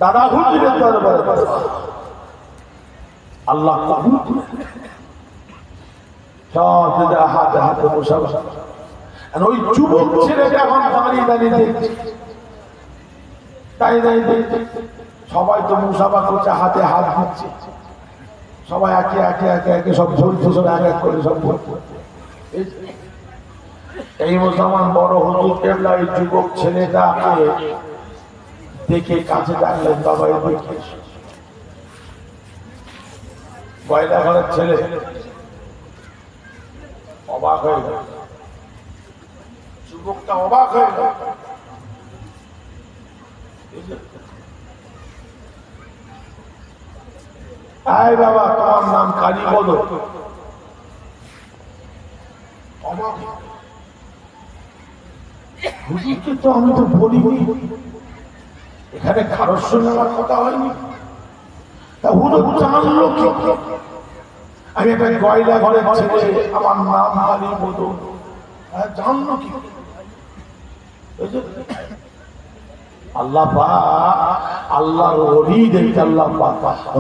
দাদা হুজুরের দরবারে আল্লাহ কবুল করে সব হাতে হাতে মুসাফা। ওই যুবক ছেলেটা এখন দাঁড়িয়ে দাঁড়িয়ে দেখছে, সবাই তো মুসাফা করছে, হাতে হাত দিচ্ছে, সবাই একে একে একে একে সব ঝুলছে, সব এক এক করে সব বলছে। এই মুসলমান বড় হুজুর কেবলা এই যুবক ছেলেটাকে দেখে কাছে ডাকলেন, বাবা দেখে গয়লা ঘরের ছেলে অবাক হয়ে গেল, যুবকটা অবাক হয়ে গেল। আয় বাবা তোমার নাম কালীপদ? অবাক, হুজুরকে তো আমি তো বলিনি, এখানে কারোর সঙ্গে আমার কথা হয়নি, তা হুজুর জানলো কি? আমি একটা গয়লা ঘরের ছেলে, আমার নাম কালীপদ, জানলো কি? আল্লাহ পাক আল্লাহর ওলিদেরকে আল্লাহ পাক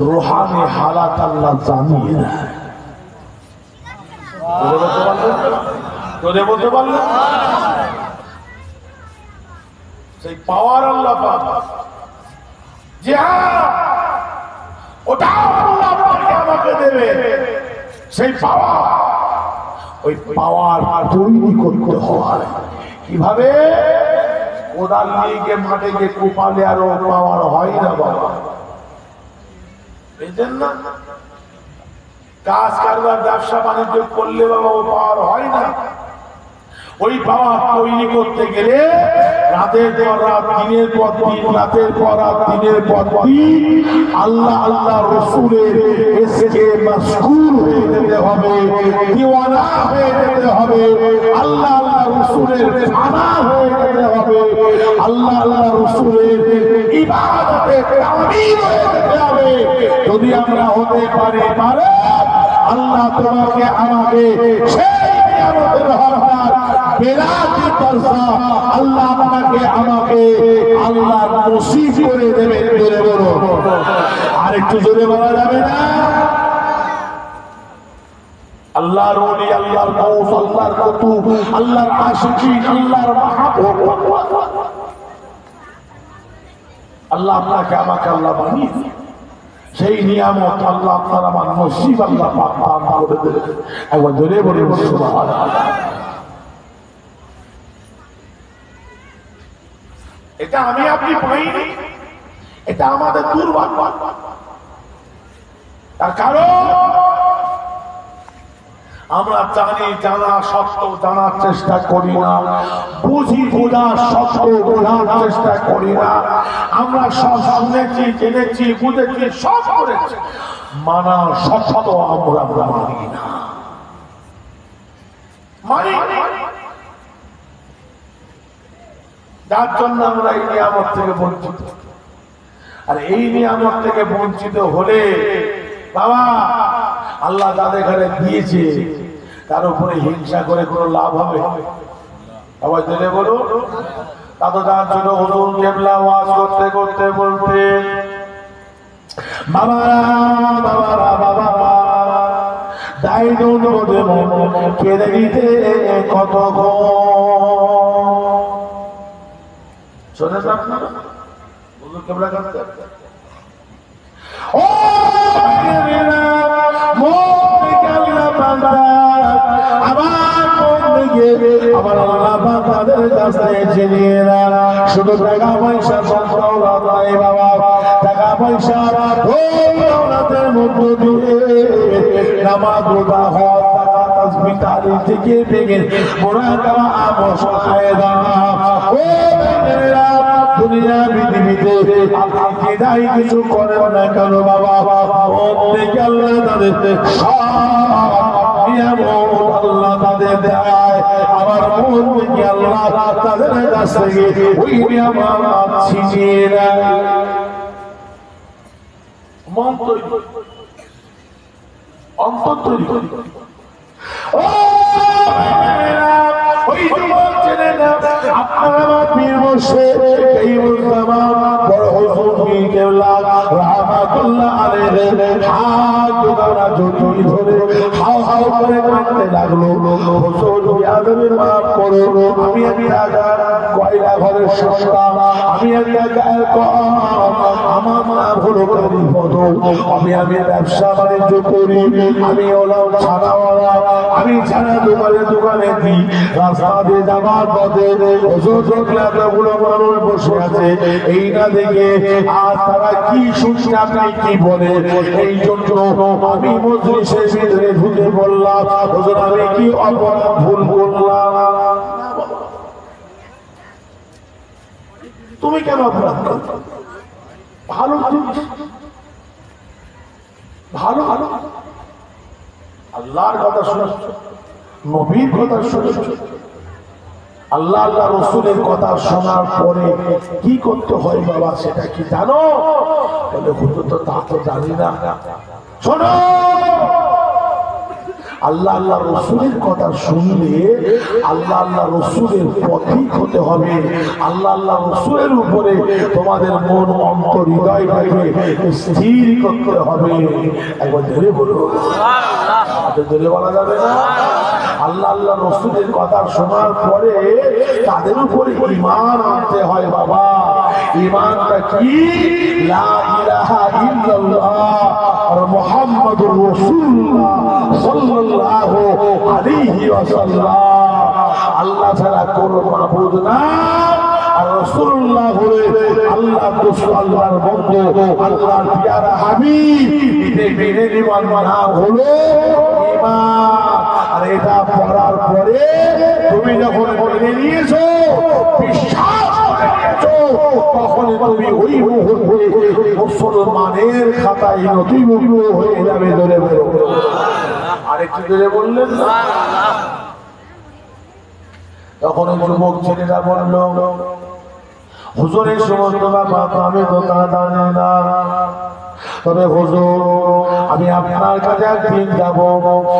রুহানি হালাত আল্লাহ জানিয়ে দেয়। বলতে পারলেন? সেই পাওয়ার আল্লাহ পাক, যে ওটা আল্লাহ পাক আমাকে দেবে, সেই পাওয়ার, ওই পাওয়ার তৈরি করতে হয় কিভাবে? কোদাল নিয়ে মাঠে গিয়ে কোপালে আর ও পাওয়ার হয় না বাবা। এই জন্য কাজ কারবার ব্যবসা বাণিজ্য করলে বাবা ও পাওয়ার হয় না। ওই পাওয়ার তৈরি করতে গেলে রাতের পর রাত, দিনের পর দিন, রাতের পর রাত, দিনের পর দিন আল্লাহ আল্লাহ রসুলের এসকে মাশগুল হয়ে যেতে হবে, দিওয়ানা হয়ে যেতে হবে, আল্লাহ আল্লাহ রসুলের ফানা হয়ে যেতে হবে, আল্লাহ আল্লাহ রসুলের ইবাদতে তামিল হয়ে যেতে হবে। যদি আমরা হতে পারি আল্লাহ তোমাকে আমাকে সেই নিয়ামতের হকদার বেলাতি তরসা আল্লাহ আপনাকে আমাকে আল্লাহ নসিব করে দেবেন। জোরে বলো, আর একটু জোরে বলা যাবে না? আল্লাহর ওলি, আল্লাহর গৌস, আল্লাহর কুতুব, আল্লাহর আশিকিন, আল্লাহর মাহবুব, আল্লাহ আপনাকে আমাকে আল্লাহ বানিয়ে সেই নিয়ামত আল্লাহ আপনার আমার নসিব আল্লাহ পাক দান করে দেবেন। একবার জোরে বলে সুবহানাল্লাহ। এটা আমি আপনি পাইনি, এটা আমাদের দুর্ভাগ্য। তার কারণ আমরা জানি, জানা সত্ত্বেও জানার চেষ্টা করি না, বুঝি বোঝার সত্ত্বেও বোঝার চেষ্টা করি না। আমরা সব শুনেছি, জেনেছি, বুঝেছি, সব করেছি, মানা সত্ত্বেও আমরা মানি না, মানি। যার জন্য আমরা এই নিয়ামত থেকে বঞ্চিত। আর এই নিয়ামত থেকে বঞ্চিত হলে বাবা আল্লাহ তাদের এখানে দিয়েছে, তার উপরে হিংসা করে কোনো লাভ হবে? আবার জেনে বলুন। তা তো তার জন্য হুজুর কেবলা ওয়াজ করতে করতে বলতেন, বাবারা বাবারা বাবারা দায়িত্ব মধ্যে কেঁদে দিতে কত শোনেন আপনারা হুজুর কেবলা করতে ও আমার আল্লাহ তাদের কাছে চিনিয়ে না, শুধু টাকা পয়সা সম্পদ নাই বাবা, টাকা পয়সা দৌলতের মধ্য দিয়ে নামাজ রোজা হজ টাকা তাসবিহ তাহলিল জিকির ফিকির মুরাকাবা আমল কায়দা ও মেয়েরা দুনিয়া পৃথিবীতে আপনি যে যাই কিছু করেন না কেন বাবা, প্রত্যেকে আল্লাহ তাদের আল্লাহ তাদের দেয়, আমার মন থেকে আল্লাহ তাদের কাছ থেকে ওই নিয়ামত ছিনিয়ে নেয়। মন তৈরি, অন্তর তৈরি করি। ও ওই যুবক ছেলে না, আপনারা আমার পীর মুর্শিদ এই মুস্তাফা বড় হুজুর পীর কেবলা রাহমাতুল্লাহ আলাইহি হাত দুখানা জড়িয়ে ধরে হাও হাও করে কাঁদতে লাগলো, হুজুর বিয়াদবি মাফ করো, আমি রাজা কয়লা ঘরের সন্তান, আমি গায়ের কম, আমার মা হলো কারিপদ, আমি ব্যবসা বাণিজ্য করি, আমি হলাম ছানাওয়ালা, আমি ছানা দোকানে দোকানে দিই, রাস্তা দিয়ে যাবার পথে হুজুর দেখলে এতগুলো মানুষ বসে আছে, এই না দেখে আর তারা কি শুনছে আপনি কি বলে, এই জন্য আমি মজলিসের ভিতরে ঢুকে বললাম, হুজুর আমি কি অপরাধ ভুল করলাম? তুমি কেন অপরাধ করছো? ভালো ভালো ভালো আল্লাহর কথা শুনেছ, নবীর কথা শুনেছ, আল্লাহ আল্লাহ রসুলের কথা শোনার পরে কি করতে হয় বাবা সেটা কি জানো? বলে হুজুর তো তা তো জানি না। শোনো, আল্লাহ আল্লাহ রসুলের কথা শুনলে আল্লাহ আল্লাহ রসুলের পথিক হতে হবে, আল্লাহ আল্লাহ রসুলের উপরে তোমাদের মন অন্তর হৃদয়টাকে স্থির করতে হবে। একবার ধরে বলো, ধরে বলা যাবে না? আল্লাহ আল্লাহ রসুলের কথা শোনার পরে তাদের উপরে ঈমান আনতে হয় বাবা। ঈমানটা কি? লা ইলাহা ইল্লাল্লাহ আর মুহাম্মাদুর রাসূলুল্লাহ সাল্লাল্লাহু আলাইহি ওয়াসাল্লাম। আল্লাহ ছাড়া কোনো মাবুদ নাই, আর রাসূলুল্লাহ হলে আল্লাহর রাসূল, আল্লাহর বন্ধু, আল্লাহর প্যারা হাবিব। এতে মেনে নেওয়ার নাম হলো ঈমান। আর এটা পড়ার পরে তুমি যখন মেনে নিয়েছো, বিশ্বাস করে নিয়েছো, তখন তুমি ওই মুহূর্তে মুসলমানের খাতায় নথিভুক্ত হয়ে যাবে। ধরে বলো, আরেকটু ধরে বললেন না? তখন যুবক ছেলেরা বলল, হুজুরের সমস্ত ব্যাপার আমি তো তা জানি না, তবে হুজুর আমি আপনার কাছে একদিন যাব,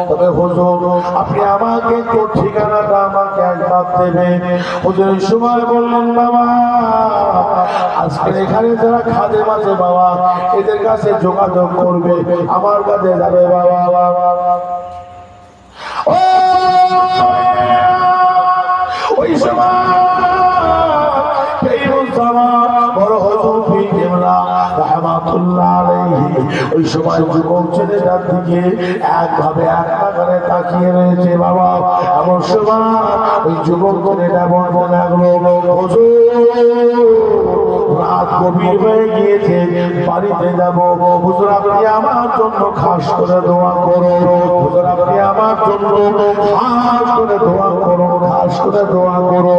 তবে হুজুর আপনি আমাকে তো ঠিকানাটা আমাকে একবার দেবেন। হুজুরের সময় বললেন, বাবা আজকে এখানে যারা খাদে মাঝে বাবা এদের কাছে যোগাযোগ করবে, আমার কাছে যাবে বাবা। ওই সময় ওই সময় যুবক ছেলেটার দিকে একভাবে একটা করে তাকিয়ে রয়েছে বাবা। এমন সময় ওই যুবক ছেলেটা বলতে লাগলো, রাত গভীর হয়ে গিয়েছে, বাড়িতে যাবো, হুজুর আপনি আমার জন্য খাস করে দোয়া করো, হুজুর আপনি আমার জন্য খাস করে দোয়া করো, খাস করে দোয়া করো।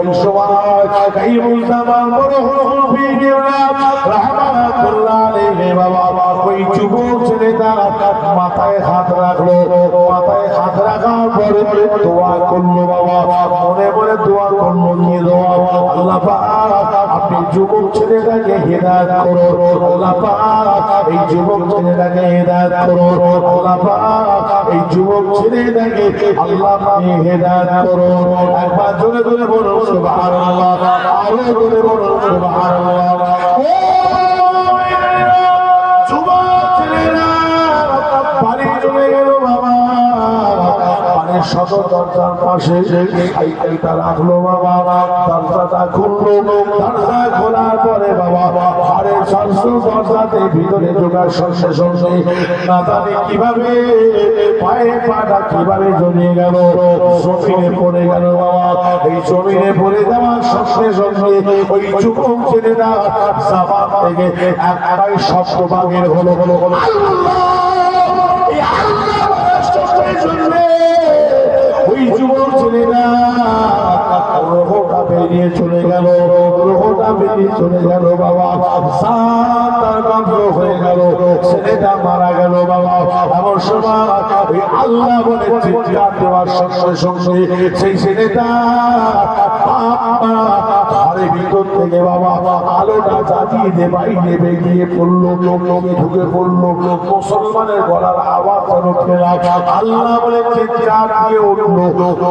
ওই সময় এই মুসলমান বড় রাহমাতুল্লাহ আলাইহি বাবা ওই যুবক ছেলেটা মাথায় হাত রাখলো, মাথায় হাত রাখার পরে পরে দোয়া করলো বাবা, মনে মনে দোয়া করলো, কি দোয়া? আল্লাহ পাক আপনি যুবক ছেলেটাকে হেদায়েত করো, আল্লাহ পাক এই যুবক ছেলেটাকে হেদায়েত করো, আল্লাহ পাক এই যুবক ছেলেটাকে আল্লাহ আপনি হেদায়েত করো। একবার জোরে জোরে বলো সুবহানাল্লাহ, আরো জোরে বলো সুবহানাল্লাহ। ও যুবক ছেলেরা বাড়ি চলে গেল বাবা, বাড়ির সদর দরজার পাশে সাইকেলটা রাখলো বাবা, দরজাটা খুললো, দরজা খোলার পরে বাবা ঘরের সংসদ দরজাতে ভিতরে ঢোকার সঙ্গে সঙ্গে না জানি কিভাবে পায়ে পাটা কিভাবে জড়িয়ে গেল, জমিনে পড়ে গেল বাবা। এই জমিনে পড়ে যাওয়ার সঙ্গে সঙ্গে ওই যুবক ছেলেটা জামাত থেকে একটাই শব্দ বাগের হলো হলো হলো ওই যুবক ছেলেরা রোহটা বেরিয়ে চলে গেল, রোহটা বেরিয়ে চলে গেল বাবা, তার বন্ধ হয়ে গেল, ছেলেটা মারা গেল বাবা। এমন সময় ওই আল্লাহ বলে চিৎকার দেওয়ার সঙ্গে সঙ্গে সেই ছেলেটা ঘরের ভিতর থেকে বাবা আলোটা জ্বালিয়ে দে বাইরে বেরিয়ে পড়লো, লোকে ঢুকে পড়লো, মুসলমানের গলার আওয়াজ যেন পেলাম। আল্লাহ বলে চিৎকার দিয়ে উঠলো,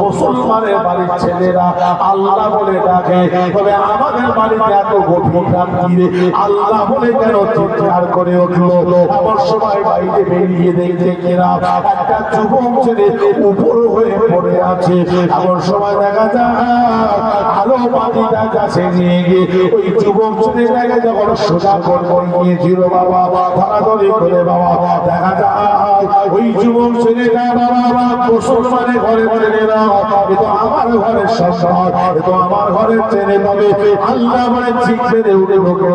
মুসলমানের বাড়ির ছেলেরা আল্লাহ বলে ডাকে, তবে আমাদের বাড়িতে এত গভীর রাত্রিরে আল্লাহ বলে কেন চিৎকার করে উঠলো? আমার সময় বাইরে বেরিয়ে দেখছে কিনা একটা যুবক ছেলে উপর হয়ে পড়ে আছে। এমন সময় দেখা যায় আলো মাটিটা কাছে নিয়ে গিয়ে ওই যুবক ছেলেটাকে যখন সোজা করবো গিয়েছিল বাবা, ধরাধরি করে বাবা দেখা যায় ওই যুবক ছেলেটা বাবা মুসলমানের ঘরে ছেলে না, এ তো আমার ঘরের সন্তান, এ তো আমার ঘরের ছেলে, তবে আল্লাহ বলে ঠিক বেড়ে উঠে ঢোকে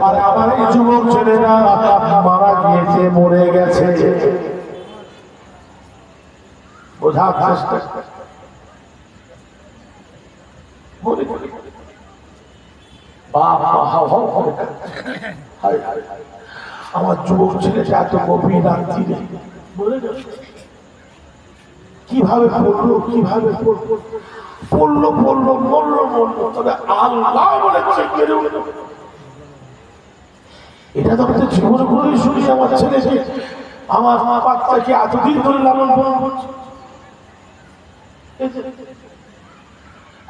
আর আমার এই যুবক ছেলেটা মারা গিয়েছে, মরে গেছে। বোঝা চেষ্টা আমার যুবক ছেলেটা এত গভীর রাত্রিরে কিভাবে পড়লো, কিভাবে পড়লো, পড়লো, মরলো, মরলো, তবে আল্লাহ বলেছে এটা তো আমাদের জীবন করে শুনি। আমার ছেলেকে আমার বাচ্চাকে এতদিন ধরে লালন পালন করছে,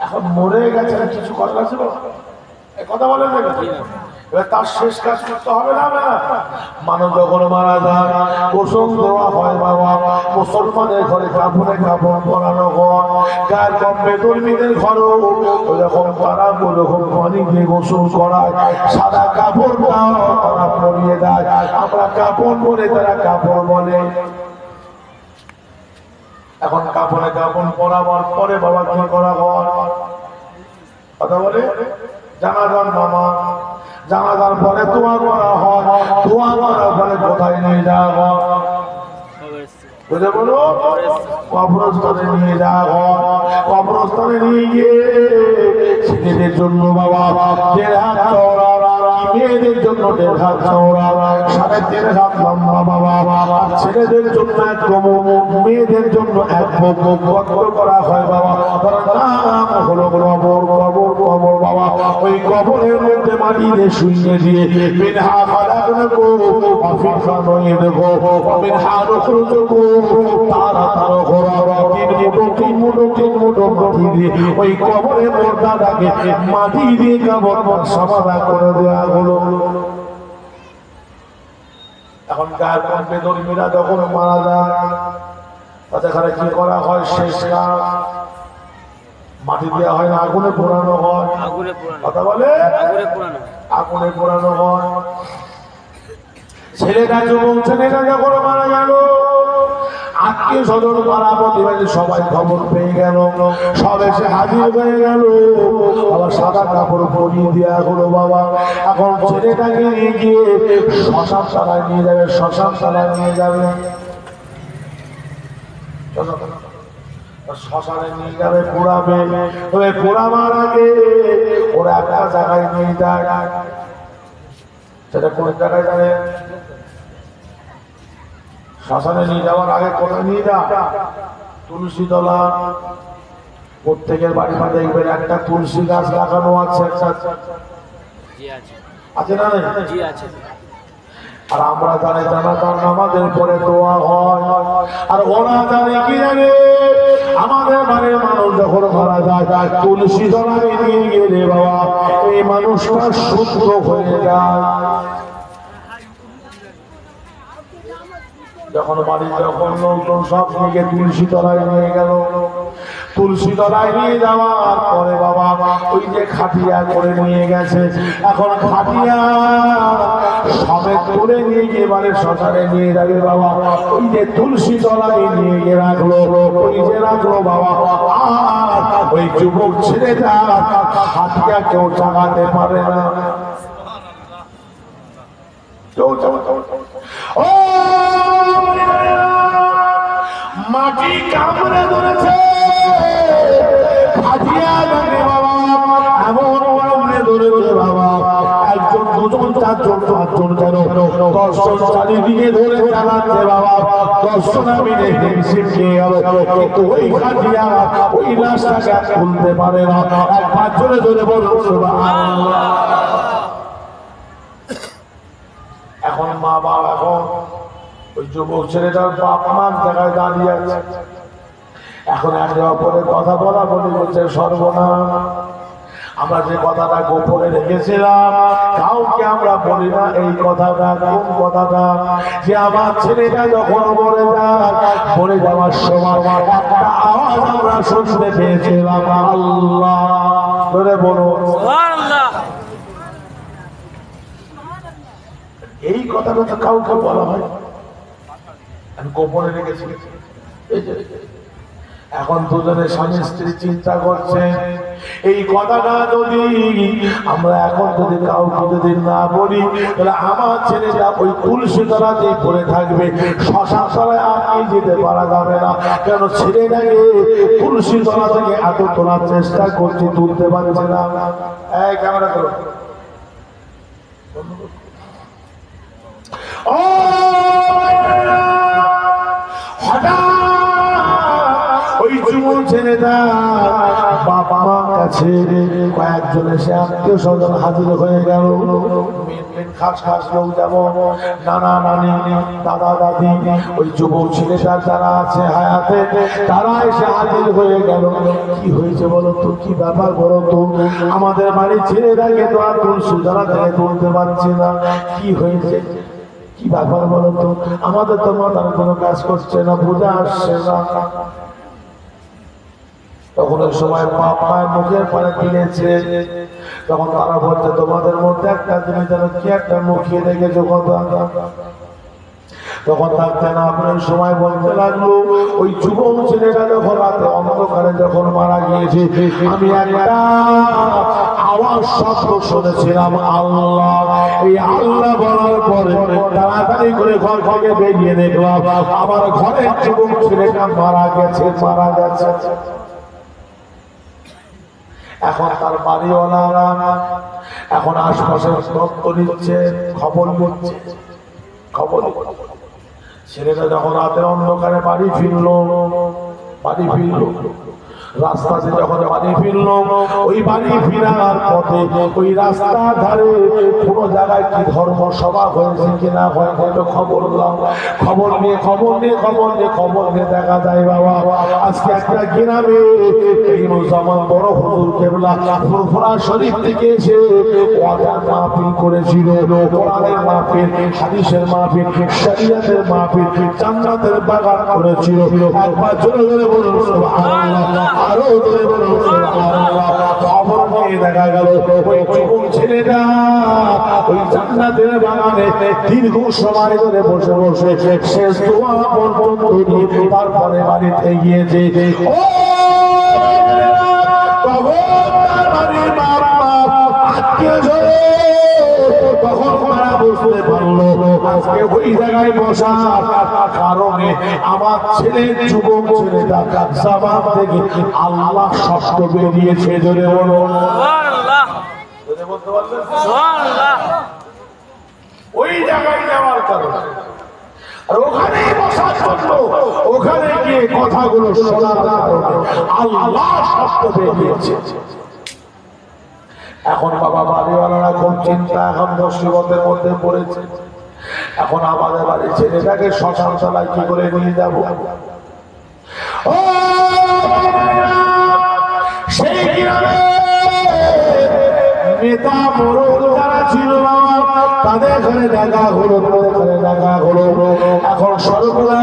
এখন মরে গেছে, কিছু কথা আছে কথা বলেন না, এবার তার শেষ কাজ করতে হবে না। মানুষ যখন মারা যায় গোসল দেওয়া হয় বাবা, মুসলমানের ঘরে কাপড়ে কাপড় পরানো হয়, গায়ের কমবে কর্মীদের ঘরেও ওরকম তারা ওরকম পানি দিয়ে গোসল করায়, সাদা কাপড় তারা পরিয়ে দেয়, আমরা কাপড় বলে তারা কাপড় বলে। এখন কাপড়ে কাপড় পরাবার পরে বাবা কি করা হয় কথা বলে, জানাজার নামা, জানাজার পরে দোয়া করা হয়, দোয়া করার পরে কোথায় নিয়ে যাওয়া হয় বুঝে বলো, কবরস্থানে নিয়ে যাওয়া হয়। কবরস্থানে নিয়ে গিয়ে ছেলেদের জন্য বাবা 1.5 হাত চওড়া, মেয়েদের জন্য 1.5 হাত চওড়া, 3.5 হাত লম্বা বাবা, ছেলেদের জন্য 1 কোমর, মেয়েদের জন্য 1 কোমর গর্ত করা হয় বাবা। তার নাম হলো কবর, কবর, কবর বাবা। ওই কবরের মধ্যে মাটি দিয়ে শুইয়ে দিয়ে মিনহা খালাকনাকুম ওয়া ফিহা নুঈদুকুম ওয়া মিনহা নুখরিজুকুম তারাতার উখরা, তিন মুঠো মাটি দিয়ে ওই কবরের মর্যাদাকে মাটি দিয়ে কবর সমাধা করে দেওয়া হলো। এখন গায়ের কম্পে ধর্মীরা যখন মারা যায় তাদের ঘরে কি করা হয়, শেষ কাজ মাটি দেওয়া হয় না, আগুনে পোড়ানো হয়। কথা বলে আগুনে পোড়ানো হয়। ছেলেটা যুবক ছেলেটা যখন মারা গেল, আত্মীয় স্বজন পাড়া প্রতিবেশী সবাই খবর পেয়ে গেল, সব এসে হাজির হয়ে গেল। আবার সাদা কাপড় পরিয়ে দেওয়া হলো বাবা। এখন ছেলেটাকে নিয়ে গিয়ে শ্মশান তলায় নিয়ে যাবে, শ্মশান তলায় নিয়ে যাবে, শ্মশানে নিয়ে যাবে, পোড়াবে। তবে পোড়াবার আগে ওরা একটা জায়গায় নিয়ে যায়, সেটা কোন জায়গায় যাবে? শ্মশানে নিয়ে যাওয়ার আগে কোথায় নিয়ে যা তুলসী তলা প্রত্যেকের বাড়িতে দেখবেন একটা তুলসী গাছ লাগানো আছে, একটা জি আছে। আছে না নেই? জি আছে। আর আমরা জানি জানাজার নামাজের পরে দোয়া হয়, আর ওরা জানে কি জানে আমাদের বাড়ির মানুষ যখন মারা যায় তুলসী তলায় নিয়ে গেলে বাবা এই মানুষটা শুদ্ধ হয়ে যায়। যখন বাড়ি যখন লোকজন সব থেকে তুলসী তলায় নিয়ে গেল, তুলসী তলায় নিয়ে যাওয়ার পরে বাবা ওই যে খাটিয়া করে নিয়ে গেছে, এখন খাটিয়া সমেত করে নিয়ে গিয়ে বাড়ির শ্মশানে নিয়ে যাবে বাবা। ওই যে তুলসী তলায় নিয়ে গিয়ে রাখলো, ওই যে রাখলো বাবা, আর ওই যুবক ছেলেটা খাটিয়া কেউ চাগাতে পারে না। ও মাটি কামড়ে ধরেছে, খাটিয়া লাগে বাবা, এমন কামড়ে ধরেছে বাবা, একজন দুজন চারজন পাঁচজন যেন 10 জন চারিদিকে ধরে চালাচ্ছে বাবা। 10 জন মিলে হিমশিম খেয়ে গেল, কিন্তু ওই খাটিয়া ওই লাশটাকে খুলতে পারে না। একবার জোরে জোরে বলুন সুবহানাল্লাহ। এখন মা বাবা, এখন ওই যুবক ছেলেটার বাপ মার জায়গায় দাঁড়িয়ে আছে, এখন একে অপরের কথা বলা বলে বলছে সর্বনাশ, আমরা যে কথাটা গোপনে রেখেছিলাম কাউকে আমরা বলি না। এই কথাটা কোন কথাটা? যে আমার ছেলেটা যখন মরে যাওয়ার সময় একটা আওয়াজ আমরা শুনতে পেয়েছিলাম, আল্লাহ ধরে বলুন সুবহানাল্লাহ। এই কথাটা তো কাউকে বলা হয়, আমি গোপনে রেখেছি। এখন দুজনে স্বামী স্ত্রী চিন্তা করছে এই কথাটা যদি আমরা এখন যদি কাউকে যদি না বলি তাহলে আমার ছেলেটা ওই তুলসী তলাতেই পড়ে থাকবে, শ্মশান তলায় আর যেতে পারা যাবে না। কেন ছেলেটাকে তুলসী তলা থেকে এত তোলার চেষ্টা করছি, তুলতে পারছে না। এই ক্যামেরা করো। ও হঠাৎ ওই যুবক ছেলেটা বাবা মার কাছে কয়েকজন এসে আত্মীয় স্বজন হাজির হয়ে গেল। খাস খাস লোক যেমন নানা নানি দাদা দাদি, ওই যুবক ছেলেটা যারা আছে হায়াতে তারা এসে হাজির হয়ে গেল। কি হয়েছে বলো তো, কি ব্যাপার বলো তো? আমাদের বাড়ির ছেলেটাকে তো আর তুলসী তলা থেকে তুলতে পারছি না, কি হয়েছে কি ব্যাপার বলো তো? আমাদের তো মাথার কোনো কাজ করছে না, বোঝা আসছে না। তখন ওই সময় বাপ মায়ের মুখের পরে কিনেছে, তখন তারা বলছে তোমাদের মধ্যে একটা তুমি যেন কি একটা মুখিয়ে দেখেছো কথা। তখন থাকতে না আপনার সময় বলতে লাগলো ওই যুবক ছেলেটা যখন রাতে অন্ধকারে যখন মারা গিয়েছে আমি একটা আওয়াজ শব্দ শুনেছিলাম আল্লাহ। এই আল্লাহ বলার পরে তাড়াতাড়ি করে ঘর থেকে বেরিয়ে দেখলাম আমার ঘরের যুবক ছেলেটা মারা গেছে, মারা গেছে। এখন তার বাড়িওয়ালারা এখন আশপাশের তথ্য নিচ্ছে, খবর নিচ্ছে, খবর। ছেলেটা যখন রাতের অন্ধকারে বাড়ি ফিরলো, রাস্তাতে যখন বাড়ি ফিরলো, ওই বাড়ি ফিরার পথে ওই রাস্তার ধারে কোনো জায়গায় কি ধর্ম সভা হয়েছে কিনা হয়তো খবর নিয়ে দেখা যায় বাবা আজকে একটা গ্রামে জামান বড় হুজুর কেবলা ফুরফুরা শরীফ থেকে এসে ওয়াজের মাহফিল করেছিল, কোরআনের মাহফিল, হাদিসের মাহফিল, শরীয়তের মাহফিল, জান্নাতের বাগান করেছিল। একবার জোরে জোরে বলুন সুবহানাল্লাহ। আরো জোরে বলুন সুবহানাল্লাহ। খবর নিয়ে দেখা গেল ওই যুবক ছেলেটা ওই জান্নাতের বাগানে দীর্ঘ সময় ধরে বসে বসে শেষ দোয়া পর্যন্ত দিয়ে তারপরে বাড়িতে গিয়েছে। ও তখন তারা বুঝতে পারলো আজকে ওই জায়গায় বসার কারণে আমার ছেলে যুবক ছেলেটা জামান থেকে আল্লাহ শব্দ বেরিয়েছে। জোরে বলো সুবহানাল্লাহ। জোরে বলতে পারবেন? সুবহানাল্লাহ। ওই জায়গায় যাওয়ার কারণে আর ওখানে বসার জন্য ওখানে গিয়ে কথাগুলো শোনার কারণে আল্লাহ শব্দ বেরিয়েছে। এখন বাবা বাড়িওয়ালারা খুব চিন্তা, এখন মুসিবতের মধ্যে পড়েছে। এখন আমাদের বাড়ির ছেলেটাকে শ্মশান তলায় কি করে নিয়ে যাবো? সেই গ্রামে নেতা মোড়ল যারা ছিল তাদের এখানে দেখা হলো, এখন সর্বদা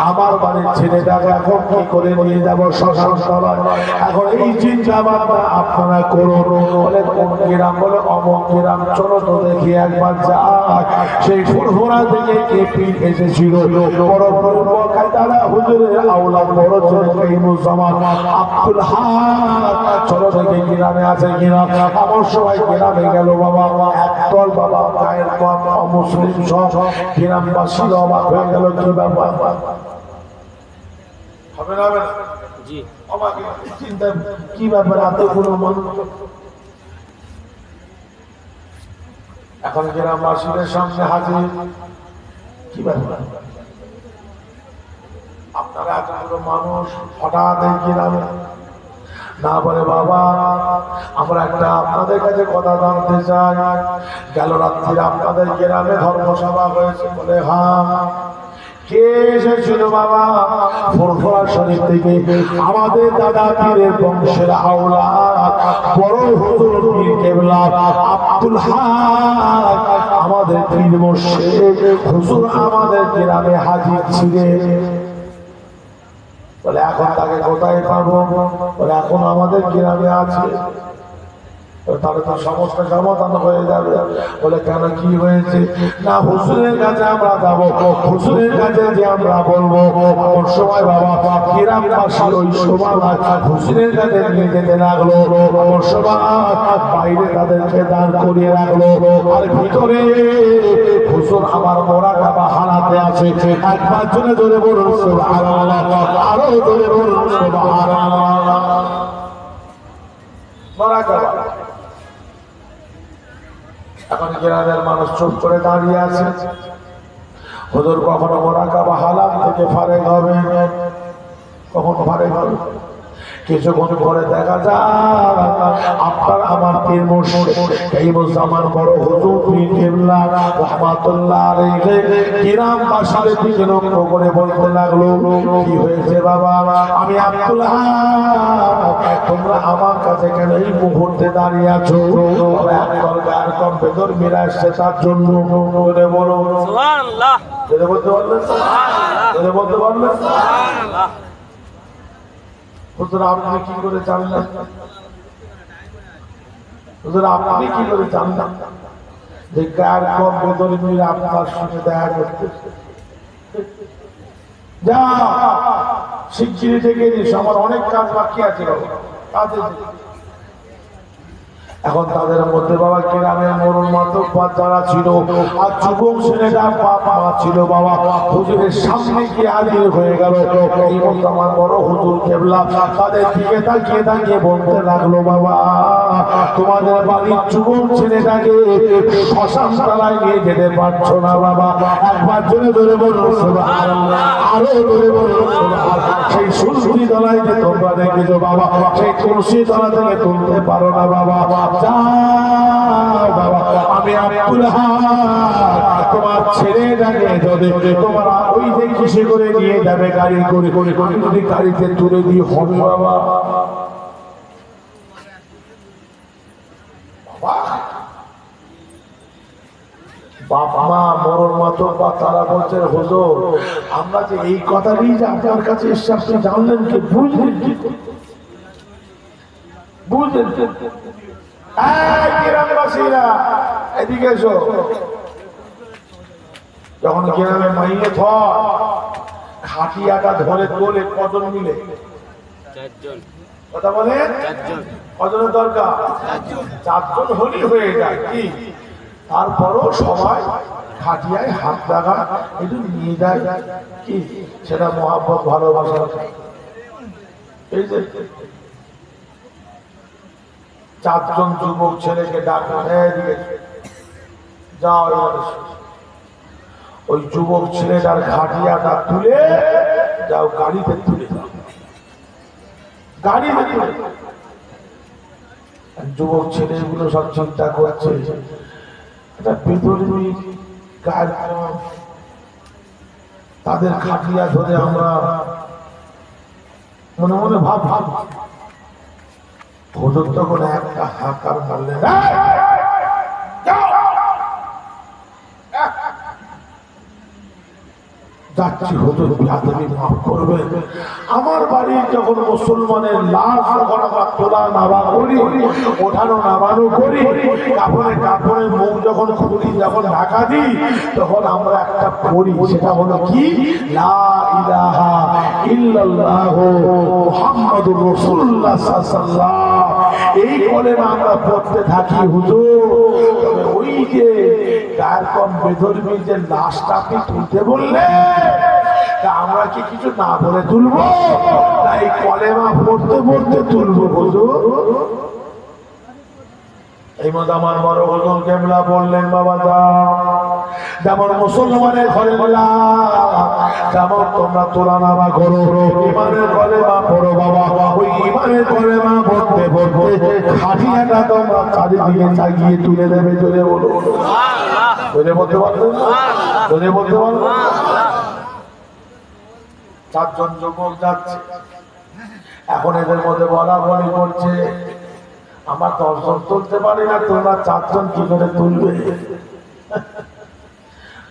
আমার বাড়ির ছেলেটাকে এখন কি করে নিয়ে যাবো শ্মশান তলায়? এখন এই চিন্তা ভাবনা আপনারা করুন। বলে কোন গ্রাম? বলে অমুক গ্রাম। চলো তো দেখি একবার যাক। সেই ফুরফুরা থেকে কে পীর এসেছিল, বড় বড় কায়দারা হুজুরের আওলাদ বড় ছেলে মুসলমান আব্দুল হক। চলো দেখি গ্রামে আছে কিনা। আমার সবাই গ্রামে গেল বাবা। একদল বাবা গায়ের কম অমুসলিম সব গ্রামবাসী অবাক হয়ে গেল। কি ব্যাপার? হবে না? জি। অবাক চিন্তা, কি ব্যাপার এতগুলো মানুষ? এখন গ্রামবাসীদের সামনে হাজির। কি ব্যাপার আপনারা এতগুলো মানুষ হঠাৎ এই গ্রামে? না বলে বাবা আমরা একটা আপনাদের কাছে কথা জানতে চাই। গেল রাত্রি আপনাদের গ্রামে ধর্মসভা হয়েছে। বলে হ্যাঁ। কে এসেছিল বাবা? ফুরফুরা শরীফ থেকে আমাদের দাদা পীরের বংশের আওলাদ বড় হুজুর পীর কেবলা আব্দুল হক আমাদের পীর মুর্শিদ হুজুর আমাদের গ্রামে হাজির ছিলেন। বলে এখন তাকে কোথায় পাবো? বলে এখন আমাদের গ্রামে আছে। তাহলে তো সমস্যা সমাধান হয়ে যাবে। বলে কেন, কি হয়েছে? না হুজুরের কাছে আমরা যাবো। হুজুরের কাছে যে আমরা বলবো ওর সময় বাবা গ্রামবাসী ওই সময় হুজুরের কাছে নিয়ে যেতে লাগলো। ওর সময় বাইরে তাদেরকে দাঁড় করিয়ে রাখলো, আর ভিতরে হুজুর আমার মোরাকাবা হারাতে আছে। একবার জন্য ধরে বলুন সুবহানাল্লাহ, আরো ধরে বলুন সুবহানাল্লাহ। মোরাকাবা। এখন গ্রামের মানুষ চুপ করে দাঁড়িয়ে আছে। হুজুর কখনো মোরাকাবা হালাত থেকে ফারেক হবে, কখনো ফারেক হবে। কিছুক্ষণ পরে দেখা যায় আপনার আমার পীর মুর্শিদ এই মুসলমান বড় হুজুর পীর কেবলা রাহমাতুল্লাহ আলাইহি গ্রামবাসীদের দিকে লক্ষ্য করে বলতে লাগলো, কি হয়েছে বাবা? আমি আব্দুল হক, তোমরা আমার কাছে কেন এই মুহূর্তে দাঁড়িয়ে আছো? একদল গায়ের কম ভেতর মিলে আসছে, তার জন্য বলে বলো সুবহানাল্লাহ। বলতে পারলেন? বলতে পারলেন? সুবহানাল্লাহ। হুজুর আপনি কি করে জানলেন? হুজুর আপনি কি করে জানলেন যে গায়ের কম ভেতরে মিলে আপনার সঙ্গে দেখা করতে? যা শিগগিরি থেকে দিস, আমার অনেক কাজ বাকি আছে কাজে। এখন তাদের মধ্যে বাবা গ্রামের মরণ মাতব্বর যারা ছিল আর যুবক ছেলেটা বাপ মা ছিল বাবা হুজুরের সামনে গিয়ে হাজির হয়ে গেল। এই মতো আমার বড় হুজুর কেবলা তাদের দিকে তাকিয়ে তাকিয়ে বলতে লাগলো, বাবা তোমাদের বাড়ির যুবক ছেলেটাকে শ্মশান তলায় নিয়ে যেতে পারছো না বাবা। একবার জোরে ধরে বললো সুবহানাল্লাহ, আরো ধরে বললো সুবহানাল্লাহ। সেই সুলসুলি তলায় যে তোমরা দেখেছো বাবা, সেই তুলসী তলা থেকে তুলতে পারো না বাবা। যাও বাবা, আমি আব্দুল হক তোমার ছেলেটাকে যদি তোমরা ওই যে কিসে করে নিয়ে যাবে গাড়ি করে করে করে যদি গাড়িতে তুলে দিয়ে হবে বাবা। বাপ মা মরণ মাতব্বা তারা বলছে, হুজুর আমরা যে এই কথাটি যে আপনার কাছে এসে আপনি জানলেন কি, বুঝলেন কি? বুঝলেন? গ্রামবাসীরা এদিকে এসো। যখন গ্রামে মাইয়ে খাটিয়াটা ধরে তোলে কজন মিলে? চারজন। কথা বলে চারজন। কজনের দরকার? চারজন হলেই হয়ে যায় কি? তারপরও সবাই খাটিয়ায় হাত লাগা একটু নিয়ে যায় কি, সেটা মহাব্বত ভালোবাসা। এই যে চারজন যুবক ছেলেকে ডাকা, যাও ওই যুবক ছেলেটার খাটিয়াটা তুলে যাও গাড়িতে তুলে দাও, গাড়িতে তুলে দাও। যুবক ছেলেগুলো সব চিন্তা করছে এটা বেদরবি কার্যক্রম, তাদের খাটিয়া ধরে আমরা মনে মনে ভাব হুজুর তখন একটা হাঁকার মারলেন, যাচ্ছি হুজুর বিয়াদবি মাফ করবেন। আমার বাড়ির যখন মুসলমানের লাশ যখন আমরা তোলা নামা করি, ওঠানো নামানো করি, কাপড়ে কাপড়ে মুখ যখন খুলি, যখন ঢাকা দিই, তখন আমরা একটা পড়ি, সেটা হলো কি লা ইলাহা ইল্লাল্লাহ মুহাম্মাদুর রাসূলুল্লাহ সাল্লাল্লাহু আলাইহি। এই কলেমা আমরা পড়তে থাকি হুজুর। তবে ওই যে গায়ের কম বেধর্মী যে লাশটা আপনি তুলতে বললেন, আমরা কি কিছু না বলে তুলবো, তাই কলেমা পড়তে পড়তে তুলবো হুজুর? এই মত আমার বড় হুজুর কেবলা বললেন, বাবা যাও, যেমন মুসলমানের ঘরে যেমন তোমরা তোলা নামা করো, ইমানের কলেমা পড়ো বাবা। ওই ইমানের কলেমা পড়তে পড়তে খাটিয়াটা তোমরা চারিদিকে চাগিয়ে তুলে দেবে। জোরে বলো, জোরে বলতে পারবে, জোরে বলতে পারবে। চারজন যুবক যাচ্ছে, এখন এদের মধ্যে বলা বলি করছে, আমার 10 জন তুলতে পারি না, তোমরা 4 জন কি করে তুলবে?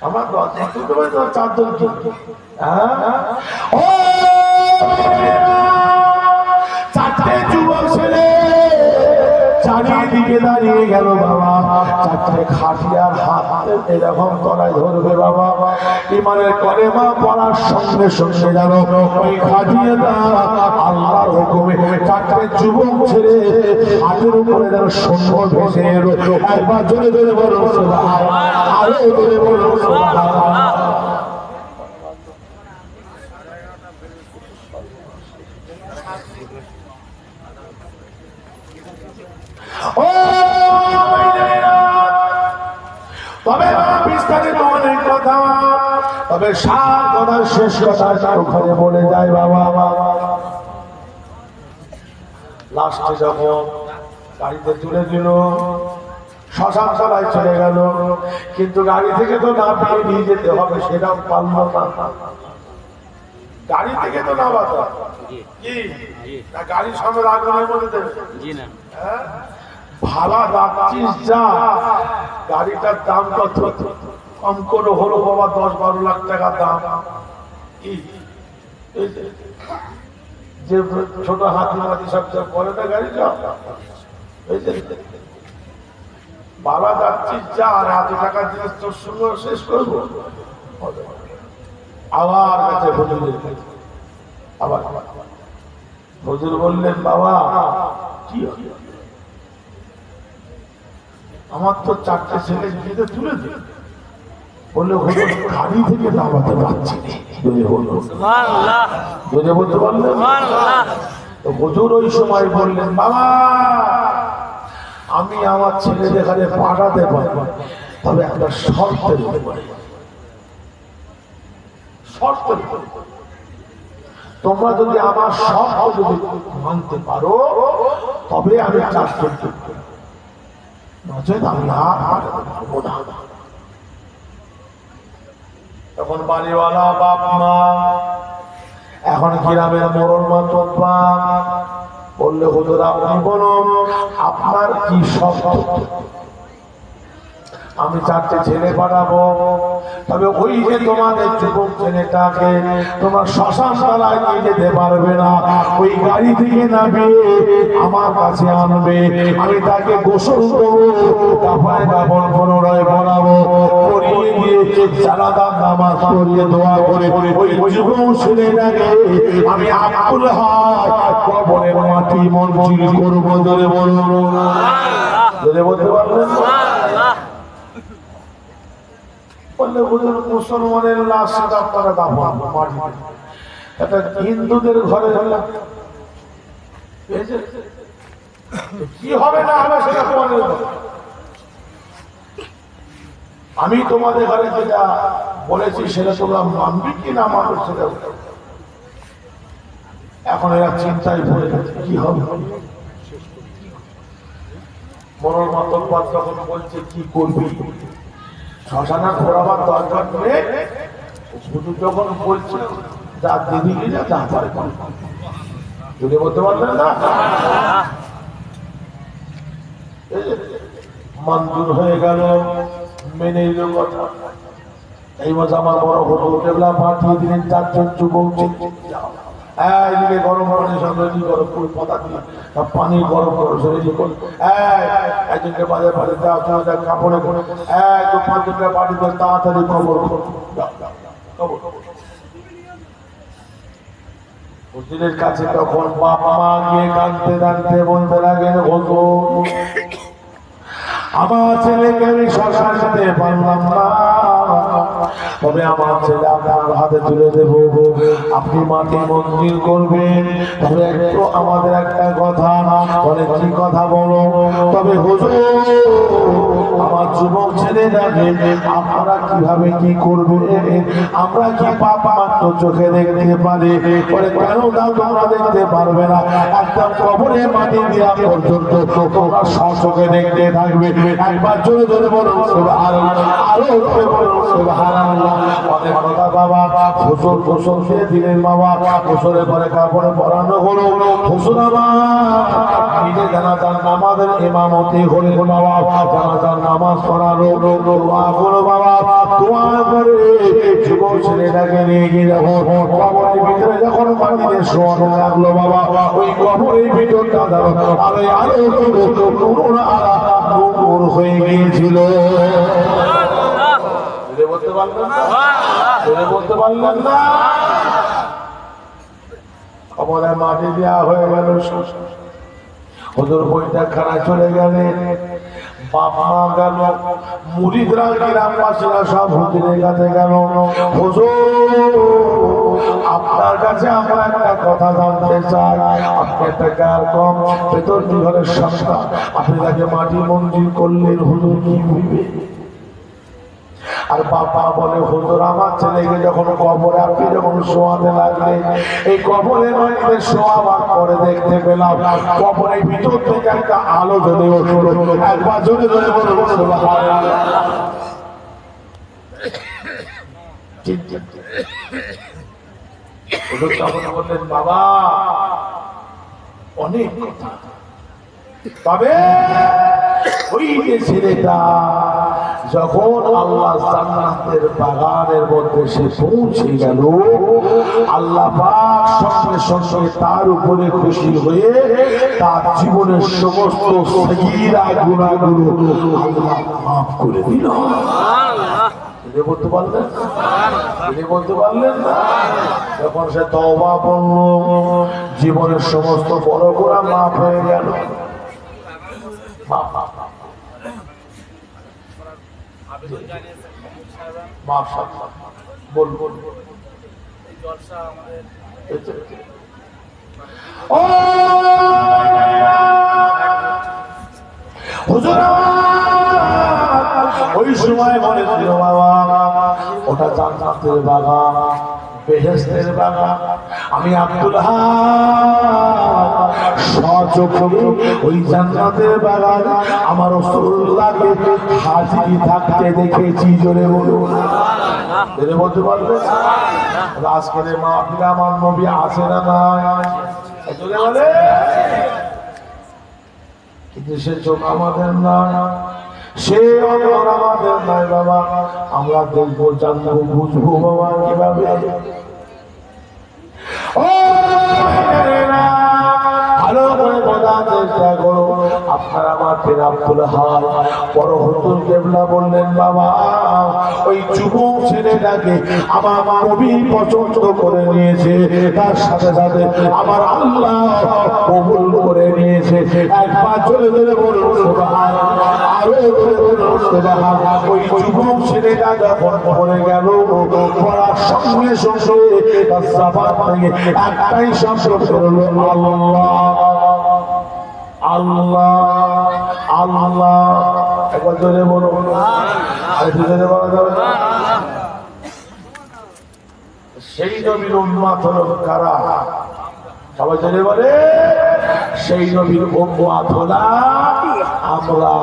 আমার 10 জন তুলতে পারি, তোমরা 4 জন কি? চারটে যুবক ছেলে চারিদিকে দাঁড়িয়ে গেল বাবা। চারটে খাটিয়ার হাত এরকম তলায় ধরবে বাবা। ইমানের কলেমা পড়ার সঙ্গে সঙ্গে জানো ওই খাটিয়াটা আল্লাহর হুকুমে চারটে যুবক ছেলে হাতের উপরে যেন সৈন্য ভেসে এলো। একবার জোরে জোরে বলো সুবহানাল্লাহ, আরো জোরে বলো সুবহানাল্লাহ। তবে বিস্তারিত অনেক কথা, তবে সার কথার শেষ কথা ওখানে বলে যায় বাবা। লাস্টে যখন গাড়িতে তুলে দিল, শ্মশান তলায় চলে গেল, কিন্তু গাড়ি থেকে তো না পেয়ে নিয়ে যেতে হবে, সেটাও পারল না। গাড়ি থেকে তো না বাঁচা কি না, গাড়ির সামনে আগুনের মধ্যে দেবে ভাড়া রাখছিস যা, গাড়িটার দাম কত? কম করে হলো বাবা 10-12 লাখ টাকা দাম। যে ছোট হাতি মাতি সব করে না গাড়িটা, ভাড়া যাচ্ছিস যা, আর এত টাকা জিনিস তোর সঙ্গে শেষ করবো। আবার কাছে হুজুরের কাছে, আবার হুজুর বললেন, বাবা কি আমার তো 4টে ছেলে গিয়ে তুলে দিল। বললে হুজুর গাড়ি থেকে নামাতে পারছি না। যদি বলতে পারলেন, হুজুর ওই সময় বললেন, বাবা আমি আমার ছেলে যেখানে পাঠাতে পারবো, তবে একটা শর্তের উপরে, শর্তের উপরে তোমরা যদি আমার শর্ত যদি মানতে পারো, তবে আমি 4 জন করবো, নচেত আমি আর পারবো না। তখন বাড়িওয়ালা বাপ মা, এখন গ্রামের মরণ মাতব্বা বললে, হুজুর আপনি বলুন আপনার কি শর্ত? আমি 4টে ছেলে পাঠাবো, তবে ওই যে তোমাদের যুবক ছেলেটাকে তোমার শ্মশান তলায় নিয়ে যেতে পারবে না, ওই গাড়ি থেকে নামিয়ে আমার কাছে আনবে, আমি তাকে গোসল দেবো, কাফনে কাফন পুনরায় পরাবো, পরিয়ে দিয়ে জানাজার নামাজ পড়িয়ে দোয়া করে ওই যুবক ছেলেটাকে আমি আব্দুল হক কবরের মাটি মঞ্জিল করবো। জোরে বলুন, জোরে বলতে পারবেন না? বললে হুজুর মুসলমানের লাশ আপনারা দাফন মাটিতে, এটা হিন্দুদের ঘরে কি হবে না হবে সেটা তোমাদের। আমি তোমাদের ঘরে যেটা বলেছি সেটা তোমরা মানবি কি না মানবে সেটা এখন এরা চিন্তায় পড়ে গেছে কি হবে। মনোর মাতব্বর যখন বলছে কি করবি, শ্মশানা ঘোরাবার দরকার নেই, শুধু যখন বলছে যা দিদি যা যা পারে যদি বলতে পারলেন না মঞ্জুর হয়ে গেল, মেনে নিল কথা। এই মাসে আমার বড় হুজুর কেবলা পাঠিয়ে দিলেন 4 জন যুবক, এইদিকে গরম পানির সঙ্গে পাতা দিয়ে পানি গরম করো শরীরে করে একজনকে বাজার পানি দেওয়া কাপড়ে করে 5-টা পানি করে তাড়াতাড়ি খবর হুজুরের কাছে তখন বাবা মা গিয়ে কাঁদতে কাঁদতে বলতে লাগেন, হুজুর আমার ছেলেকে আমি শ্মশান যেতে পারলাম না, তবে আমার ছেলে আপনার হাতে তুলে দেব, আপনি মাটি মন্দির করবেন, তবে একটু আমাদের একটা কথা বলে কি কথা বলো, তবে হুজুর আমার যুবক ছেলে যাবে আপনারা কিভাবে কি করবেন, আমরা কি পাপ মাত্র চোখে দেখতে পারি, বলে কেন দাও তোমরা দেখতে পারবে না, একদম কবরে মাটি দেওয়া পর্যন্ত তোমরা চোখে দেখতে থাকবে। একবার জোরে জোরে বলো সুবহানাল্লাহ, আরো জোরে বলো সুবহানাল্লাহ। অনেক কথা বাবা হুজুর গোসল দিয়ে দিলেন, বাবা গোসলের পরে কাপড়ে পরানো হলো, হুজুর আমার নিজে জানাজার নামাজের ইমামতি হলো, বাবা জানাজার নামাজ পড়ানো দোয়া করো, বাবা দোয়া করে যুবক ছেলেটাকে নিয়ে গিয়ে যখন কবরের ভিতরে যখন মাটিতে শোয়ানো লাগলো, বাবা ওই কবরের ভিতরটা ধরো আলো আলো নূর হয়ে গিয়েছিল। বলতে পারলেন না, বলতে পারলেন না, কবরে মাটি দেওয়া হয়ে গেল, হুজুর বইটা খানায় চলে গেলেন, বাপ মা গেল, মুরিদরা গ্রামবাসীরা সব হুজুরের কাছে গেল, হুজুর আপনার কাছে আমরা একটা কথা জানতে চাই, আপনি একটা গায়ের কম ভেতর ঘরের সন্তান, আপনি তাকে মাটি মন্দির করলেন, হুজুর কি হইবে? আর বাবা বলে, হুজুর আমার ছেলেকে যখন কবরে আপনি যখন শোয়াতে লাগলেন, এই কবরের মাটিতে শোয়াবার পরে দেখতে পেলাম কবরের ভিতর থেকে একটা আলো জ্বলে উঠল, একবার জোরে জোরে বলে সুবহানাল্লাহ। হুজুর তখন বললেন, বাবা অনেক কথা, তবে ওই যে ছেলেটা যখন আল্লাহ জান্নাতের বাগানের মধ্যে সে পৌঁছে গেল, আল্লাহ পাক সঙ্গে সঙ্গে তার উপরে খুশি হয়ে তার জীবনের সমস্ত সগীরা গুনাহগুলো আল্লাহ মাফ করে দিল। বলতে পারলেন না, বলতে পারলেন না, যখন সে তওবা করল জীবনের সমস্ত বড় গুনাহ মাফ হয়ে গেল। ওই সময় বলেছিল, বাবা ওটা জান্নাতের বাগান, বেহেশতের বাগান, আমি আব্দুল হক সচক্ষে ওই জান্নাতের বাগান আমার রাসূলুল্লাহকে হাজির থাকতে দেখেছি। জোরে বলুন, জোরে বলতে পারবে? আজকের মাহফিলে আমার নবী আছে না নাই? জোরে বলে। কিন্তু সে চোখ আমাদের না, সে অন্তর আমাদের নাই বাবা। আমরা দেখবো, জানবো, বুঝবো বাবা কিভাবে। ভালো করে বোঝার চেষ্টা করো। আপনার আমার ফের আব্দুল হক বড় হুজুর কেবলা বললেন, বাবা ওই যুবক ছেলেটাকে আমার নবী পছন্দ করে নিয়েছে, তার সাথে সাথে আমার আল্লাহ কবুল করে নিয়েছে। একবার চলে চলে বলুন সুবহানাল্লাহ, আরো চলে বলুন সুবহানাল্লাহ। ওই যুবক ছেলেটা যখন পড়ে গেল, পড়ার সঙ্গে সঙ্গে তার জবান থেকে একটাই শব্দ বেরোলো, আল্লাহ আল্লাহ আল্লাহ। একবার জোরে বলো, আরেকটু জোরে বলা যাবে না? সেই নবীর উম্মত হলো কারা? সবাই জেনে বলে সেই নবীর উম্মত হলাম আমরা।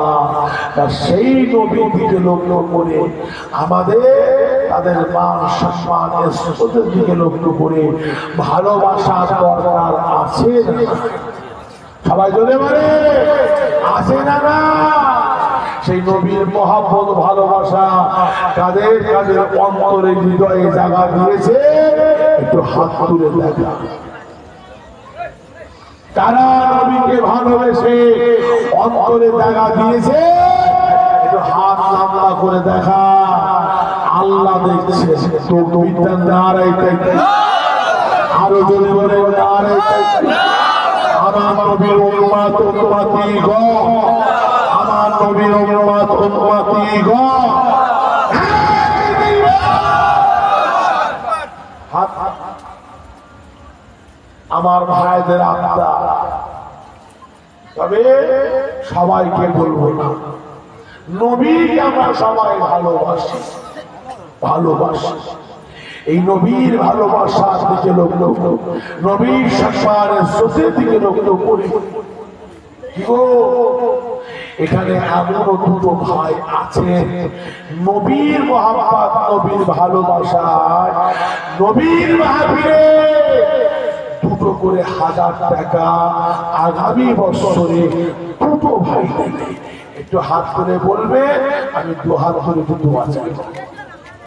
সেই নবীর দিকে লক্ষ্য করে আমাদের তাদের মান সম্মান ইজ্জতের দিকে লক্ষ্য করে ভালোবাসা দরকার আছে না? সবাই জেনে বলে আছে না? না সেই নবীর মহব্বত ভালোবাসা কাদের কাদের অন্তরে হৃদয়ে জায়গা দিয়েছে? একটু হাত তুলে দেখা। তারা নবীকে ভালোবেসে অন্তরে জায়গা দিয়েছে? একটু হাত নামলা করে দেখা। আল্লাহ দেখছে। তো নবীটা নারাই আরো জোরে বলে নারাই। আমার নবীর উম্মত উম্মতি গো, আমার নবীর উম্মত উম্মতি গো। হাত আমার ভাইদের আত্মা, তবে সবাইকে বলবো না, নবীকে আমরা সবাই ভালোবাসি। এই নবীর ভালোবাসার দিকে লক্ষ্য, নবীর সম্মানের স্রোতের দিকে লক্ষ্য করি। এখানে এমনও দুটো ভাই আছে নবীর মহাব্বত, নবীর ভালোবাসায়, নবীর মাহফিলে দুটো করে 1000 টাকা আগামী বছরে দুটো ভাই দেবে। একটু হাত করে বলবে, আমি 2 হাত করে দুটো আছে।